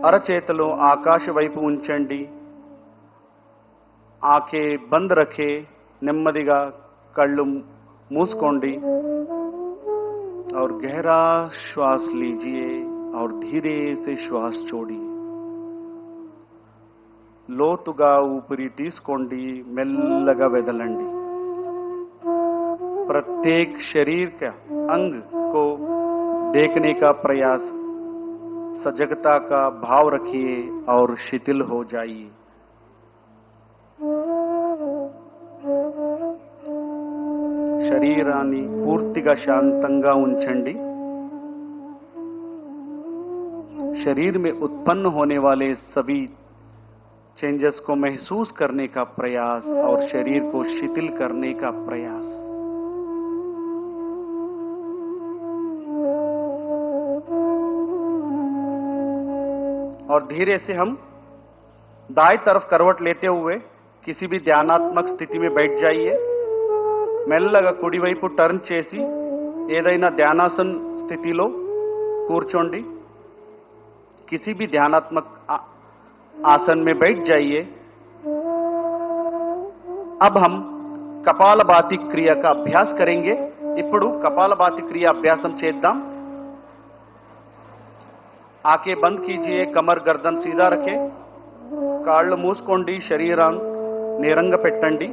అరచేతులు ఆకాశ వైపు ఉంచండి. आंखें बंद रखे. నెమ్మదిగా కళ్ళు మూసుకోండి और गहरा श्वास लीजिए और धीरे से श्वास छोड़िए. లోతుగా ఊపిరి తీసుకోండి. మెల్లగా వదలండి. प्रत्येक शरीर का अंग को देखने का प्रयास, सजगता का भाव रखिए और शिथिल हो जाइए. శరీరాన్ని పూర్తిగా శాంతంగా ఉంచండి. शरीर में उत्पन्न होने वाले सभी चेंजेस को महसूस करने का प्रयास और शरीर को शिथिल करने का प्रयास. और धीरे से हम दाएं तरफ करवट लेते हुए किसी भी ध्यानात्मक स्थिति में बैठ जाइए. మెల్లగా కుడి వైపు టర్న్ చేసి ఏదైనా ధ్యానాసన స్థితిలో కూర్చోండి. किसी भी ध्यानात्मक आसन में बैठ जाइए. अब हम कपालभाति क्रिया का अभ्यास करेंगे. ఇప్పుడు कपालभाति क्रिया अभ्यासम చేద్దాం. आंखें बंद कीजिए. कमर गर्दन सीधा रखें. కాళ్ళు మూసుకోండి. శరీరాన్ని నేరంగా పెట్టండి.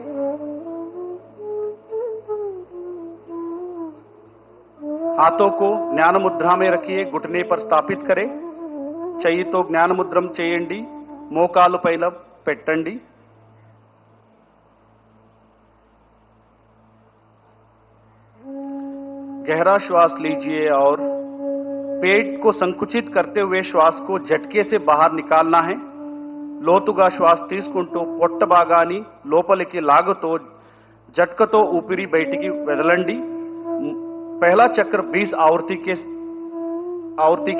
हाथों को ज्ञान मुद्रा में रखिए. घुटने पर स्थापित करें. చెయ్యితో జ్ఞాన ముద్రం చేయండి. మోకాలు పైన పెట్టండి. गहरा श्वास लीजिए और पेट को संकुचित करते हुए श्वास को झटके से बाहर निकालना है. లోతుగా శ్వాస తీసుకుంటూ పొట్ట భాగాన్ని లోపలికి లాగుతూ झटकతో ఊపిరి బయటికి వదలండి. पहला चक्र 20 आवर्ती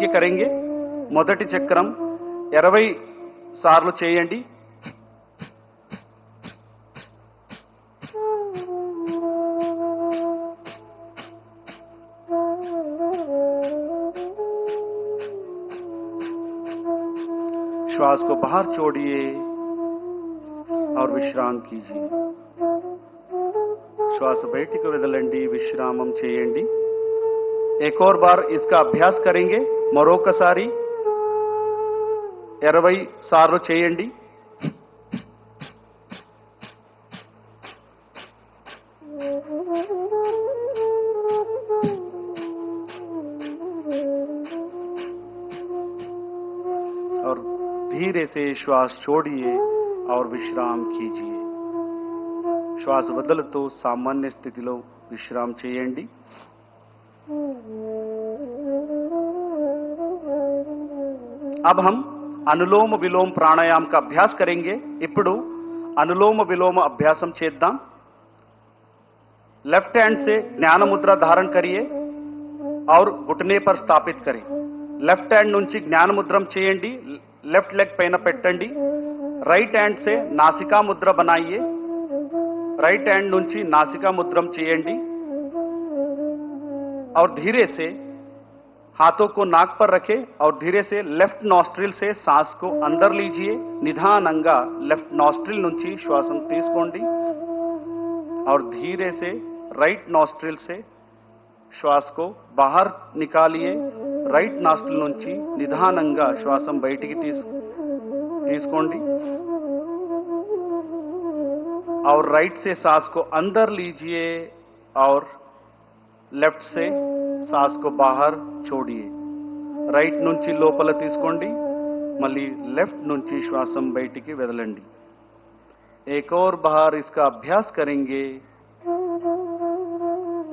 के करेंगे. మొదటి చక్రం 20 సార్లు చేయండి. श्वास को बाहर छोड़िए और विश्राम कीजिए. श्वास బయటికి వదలండి. విశ్రామం చేయండి. एक और बार इसका अभ्यास करेंगे. మరొకసారి 20 సార్లు చేయండి. धीरे से श्वास छोड़िए और विश्राम कीजिए. శ్వాస వదులుతూ సామాన్య స్థితిలో విశ్రామం చేయండి. अब हम अनुलोम विलोम प्राणायाम का अभ्यास करेंगे. ఇప్పుడు अनुलोम विलोम अभ्यासम చేద్దాం. लेफ्ट हैंड से ज्ञान मुद्रा धारण करिए और घुटने पर स्थापित करें. लेफ्ट हैंड నుంచి జ్ఞాన ముద్రం చేయండి. लेफ्ट लेग పైన పెట్టండి. राइट हैंड से नासिका मुद्रा बनाइए. राइट हैंड నుంచి नासिका मुद्रम చేయండి और धीरे से हाथों को नाक पर रखें और धीरे से लेफ्ट नॉस्ट्रिल से सांस को अंदर लीजिए. निधाనంగా लेफ्ट नॉस्ट्रिल నుంచి శ్వాసం తీసుకోండి और धीरे से राइट नॉस्ट्रिल से श्वास को बाहर निकालिए. राइट नॉस्ट्रिल నుంచి నిధానంగా శ్వాసం బయటికి తీసుకోండి और राइट से सांस को अंदर लीजिए और लेफ्ट से सांस को बाहर छोड़िए. राइट నుంచి లోపల తీసుకోండి మళ్ళీ लेफ्ट నుంచి శ్వాసం బయటికి వదలండి. एक और बार इसका अभ्यास करेंगे.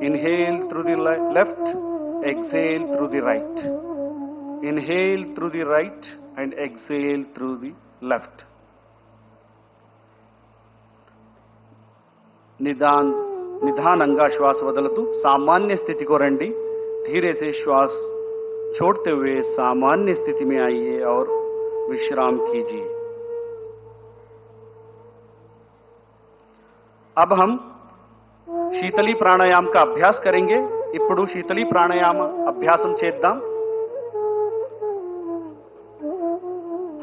Inhale through the left, exhale through the right. Inhale through the right and exhale through the left. निधाనంగా श्वास వదులుతూ सामान्य स्थिति को రండి. धीरे से श्वास छोड़ते हुए सामान्य स्थिति में आइए और विश्राम कीजिए. अब हम शीतली प्राणायाम का अभ्यास करेंगे. ఇప్పుడు शीतली प्राणायाम अभ्यासम చేద్దాం.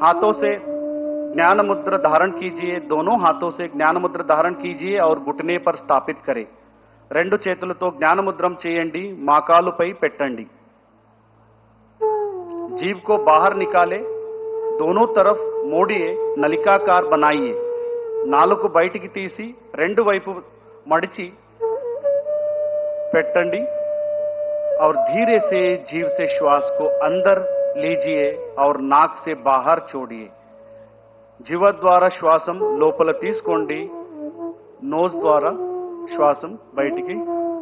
हाथों से ज्ञान मुद्रा धारण कीजिए. दोनों हाथों से ज्ञान मुद्रा धारण कीजिए और घुटने पर स्थापित करें. రెండు చేతులతో జ్ఞాన ముద్రం చేయండి. మోకాలుపై పెట్టండి. जीभ को बाहर निकाले. दोनों तरफ मोड़िए. नलिकाकार बनाइए. నాలుగు బయటికి తీసి రెండు వైపు మడిచి పెట్టండి और धीरे से जीभ से श्वास को अंदर लीजिए और नाक से बाहर छोड़िए. जीव द्वारा श्वासम లోపల తీసుకోండి. नोज द्वारा श्वासम బయటికి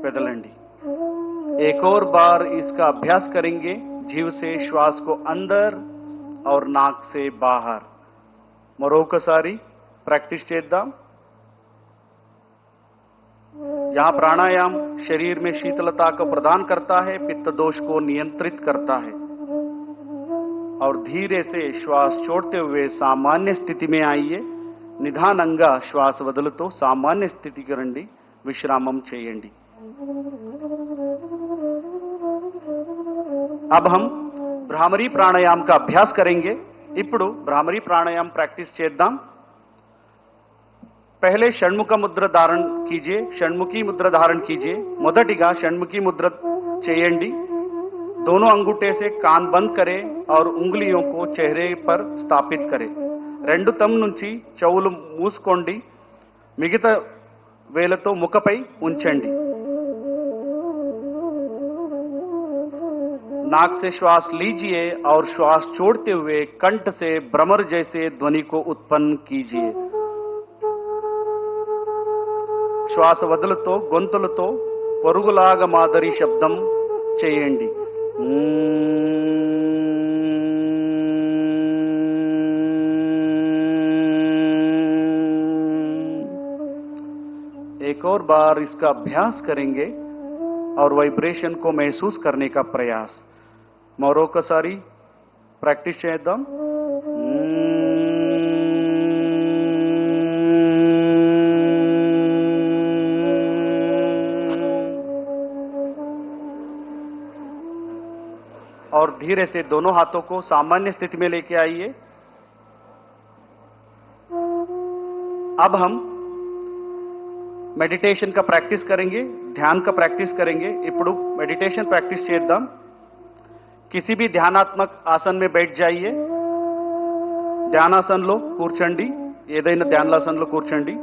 వదలండి. एक और बार इसका अभ्यास करेंगे. जीव से श्वास को अंदर और नाक से बाहर. మరొకసారి ప్రాక్టీస్ చేద్దాం. यहां प्राणायाम शरीर में शीतलता को प्रदान करता है, पित्त दोष को नियंत्रित करता है और धीरे से श्वास छोड़ते हुए सामान्य स्थिति में आइए. నిధానంగా శ్వాస వదులుతూ సామాన్య స్థితికి రండి. విశ్రామం చేయండి. अब हम भ्रामरी प्राणायाम का अभ्यास करेंगे. ఇప్పుడు भ्रामरी प्राणायाम प्रैक्टिस చేద్దాం. पहले षण्मुख मुद्रा धारण कीजिए. षण्मुखी मुद्रा धारण कीजिए. మొదటిగా షణ్ముఖి ముద్ర చేయండి. दोनों अंगूठे से कान बंद करें और उंगलियों को चेहरे पर स्थापित करें. రెండు తమ్ నుంచి చెవులు మూసుకోండి. మిగతా వేలతో ముఖపై ఉంచండి. नाक से श्वास लीजिए और श्वास छोड़ते हुए कंठ से भ्रमर जैसे ध्वनि को उत्पन्न कीजिए. శ్వాస వదులుతో గొంతులతో పరుగులాగా మాదిరి శబ్దం చేయండి. एक और बार इसका अभ्यास करेंगे और वाइब्रेशन को महसूस करने का प्रयास. మరొకసారి ప్రాక్టీస్ చేద్దాం. और धीरे से दोनों हाथों को सामान्य स्थिति में लेके आइए. अब हम मेडिटेशन का प्रैक्टिस करेंगे. ध्यान का प्रैक्टिस करेंगे. ఇప్పుడు मेडिटेशन प्रैक्टिस చేద్దాం. किसी भी ध्यानात्मक आसन में बैठ जाइए. ధ్యానాసనంలో కూర్చోండి. ఏదైనా ధ్యానాసనంలో కూర్చోండి.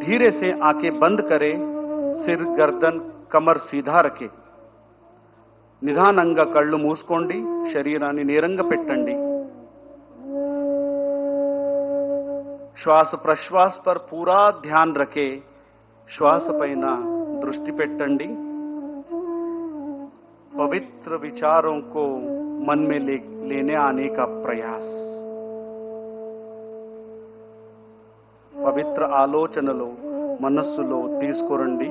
धीरे से आंखें बंद करें. सिर गर्दन कमर सीधा रखें. నిదానంగా కళ్ళు మూసుకోండి. శరీరాన్ని నేరంగా పెట్టండి. श्वास प्रश्वास पर पूरा ध्यान रखे श्वास पैन दृष्टि पेट्टंडी पवित्र विचारों को मन में लेने आने का प्रयास పవిత్ర ఆలోచనలు మనస్సులో తీసుకురండి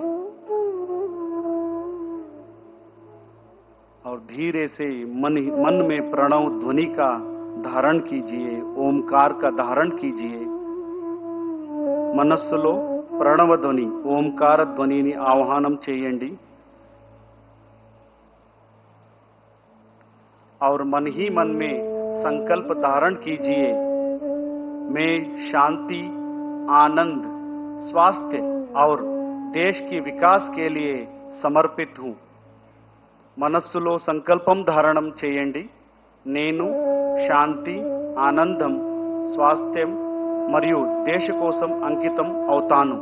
और धीरे से मन में प्रणव ध्वनि का धारण कीजिए ओमकार का धारण कीजिए మనస్సులో ప్రణవ ధ్వని ఓంకార ధ్వనిని ఆహ్వానం చేయండి और मन ही मन में संकल्प धारण कीजिए मैं शांति आनंद स्वास्थ्य और देश के विकास के लिए समर्पित हूं మనస్సులో సంకల్పం ధారణం చేయండి నేను శాంతి ఆనందం స్వాస్థ్యం మరియు దేశ కోసం అంకితం అవుతాను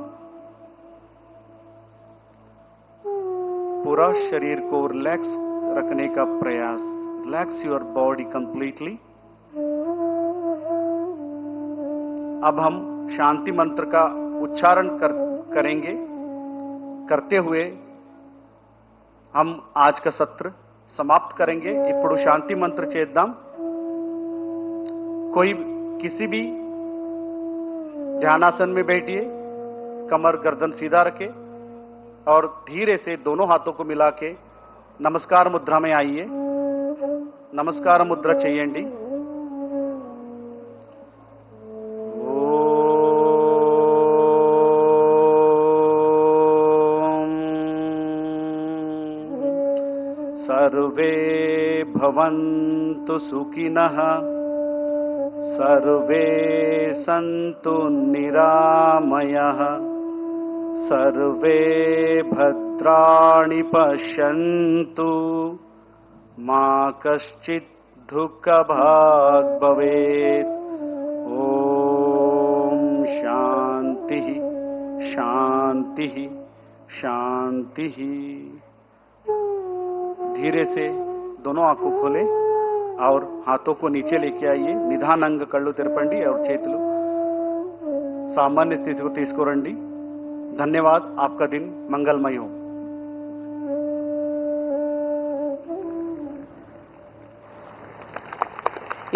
पूरा शरीर को रिलैक्स रखने का प्रयास रिलैक्स योर बॉडी कंप्लीटली अब हम शांति मंत्र का उच्चारण करेंगे करते हुए हम आज का सत्र समाप्त करेंगे ఇప్పుడు शांति मंत्र చేద్దాం कोई किसी भी ध्यानासन में बैठिए कमर गर्दन सीधा रखे और धीरे से दोनों हाथों को मिला के नमस्कार मुद्रा में आइए नमस्कार मुद्रा చేయండి सर्वे भवन्तु सुखिनः सर्वे सन्तु निरामयः सर्वे भद्राणि पश्यन्तु मा कश्चित् दुःखभाग् भवेत् ॐ शान्तिः शान्तिः शान्तिः धीरे से दोनों आंखों खोले और हाथों को नीचे लेके आइए निधानंग कళ్ళు తెరపండి और చేతులు सामान्य स्थिति को తీసుకురండి धन्यवाद आपका दिन मंगलमय हो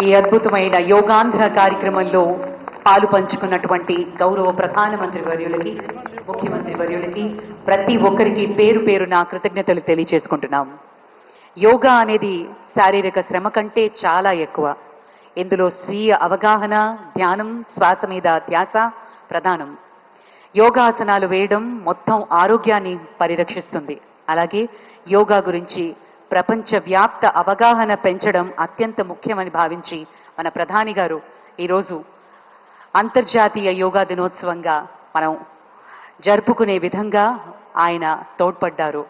ఈ అద్భుతమైన యోగాంధ్ర కార్యక్రమంలో పాలు పంచుకున్నటువంటి గౌరవ ప్రధానమంత్రి వర్యులకి ముఖ్యమంత్రి వర్యులకి ప్రతి ఒక్కరికి పేరు పేరున కృతజ్ఞతలు తెలియజేసుకుంటున్నాం యోగా అనేది శారీరక శ్రమ కంటే చాలా ఎక్కువ ఇందులో స్వీయ అవగాహన ధ్యానం శ్వాస మీద ధ్యాస ప్రధానం యోగాసనాలు వేయడం మొత్తం ఆరోగ్యాన్ని పరిరక్షిస్తుంది అలాగే యోగా గురించి ప్రపంచవ్యాప్త అవగాహన పెంచడం అత్యంత ముఖ్యమని భావించి మన ప్రధాని గారు ఈరోజు అంతర్జాతీయ యోగా దినోత్సవంగా మనం జరుపుకునే విధంగా ఆయన తోడ్పడ్డారు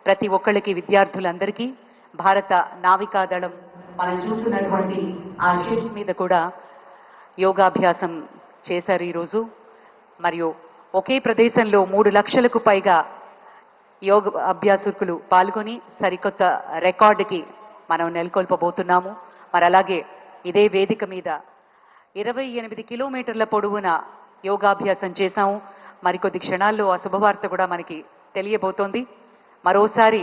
ప్రతి ఒక్కళ్ళకి విద్యార్థులందరికీ భారత నావికాదళం మనం చూస్తున్నటువంటి ఆ షిప్ మీద కూడా యోగాభ్యాసం చేశారు ఈరోజు మరియు ఒకే ప్రదేశంలో 3 లక్షలకు పైగా యోగ అభ్యాసకులు పాల్గొని సరికొత్త రికార్డుకి మనం నెలకొల్పబోతున్నాము మరి అలాగే ఇదే వేదిక మీద 28 కిలోమీటర్ల పొడవున యోగాభ్యాసం చేశాము మరికొద్ది క్షణాల్లో ఆ శుభవార్త కూడా మనకి తెలియబోతోంది మరోసారి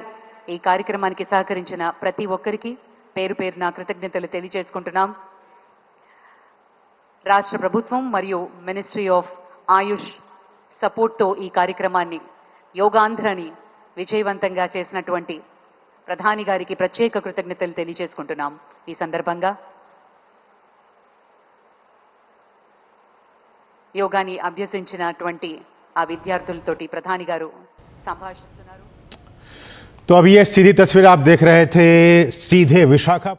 ఈ కార్యక్రమానికి సహకరించిన ప్రతి ఒక్కరికి పేరు పేరున కృతజ్ఞతలు తెలియజేసుకుంటున్నాం రాష్ట్ర ప్రభుత్వం మరియు మినిస్ట్రీ ఆఫ్ ఆయుష్ సపోర్ట్తో ఈ కార్యక్రమాన్ని యోగాంధ్రని విజయవంతంగా చేసినటువంటి ప్రధాని గారికి ప్రత్యేక కృతజ్ఞతలు తెలియజేసుకుంటున్నాం ఈ సందర్భంగా యోగాని అభ్యసించినటువంటి ఆ విద్యార్థులతోటి ప్రధాని గారు సంభాషిస్తున్నారు तो अभी ये सीधी तस्वीर आप देख रहे थे सीधे विशाखा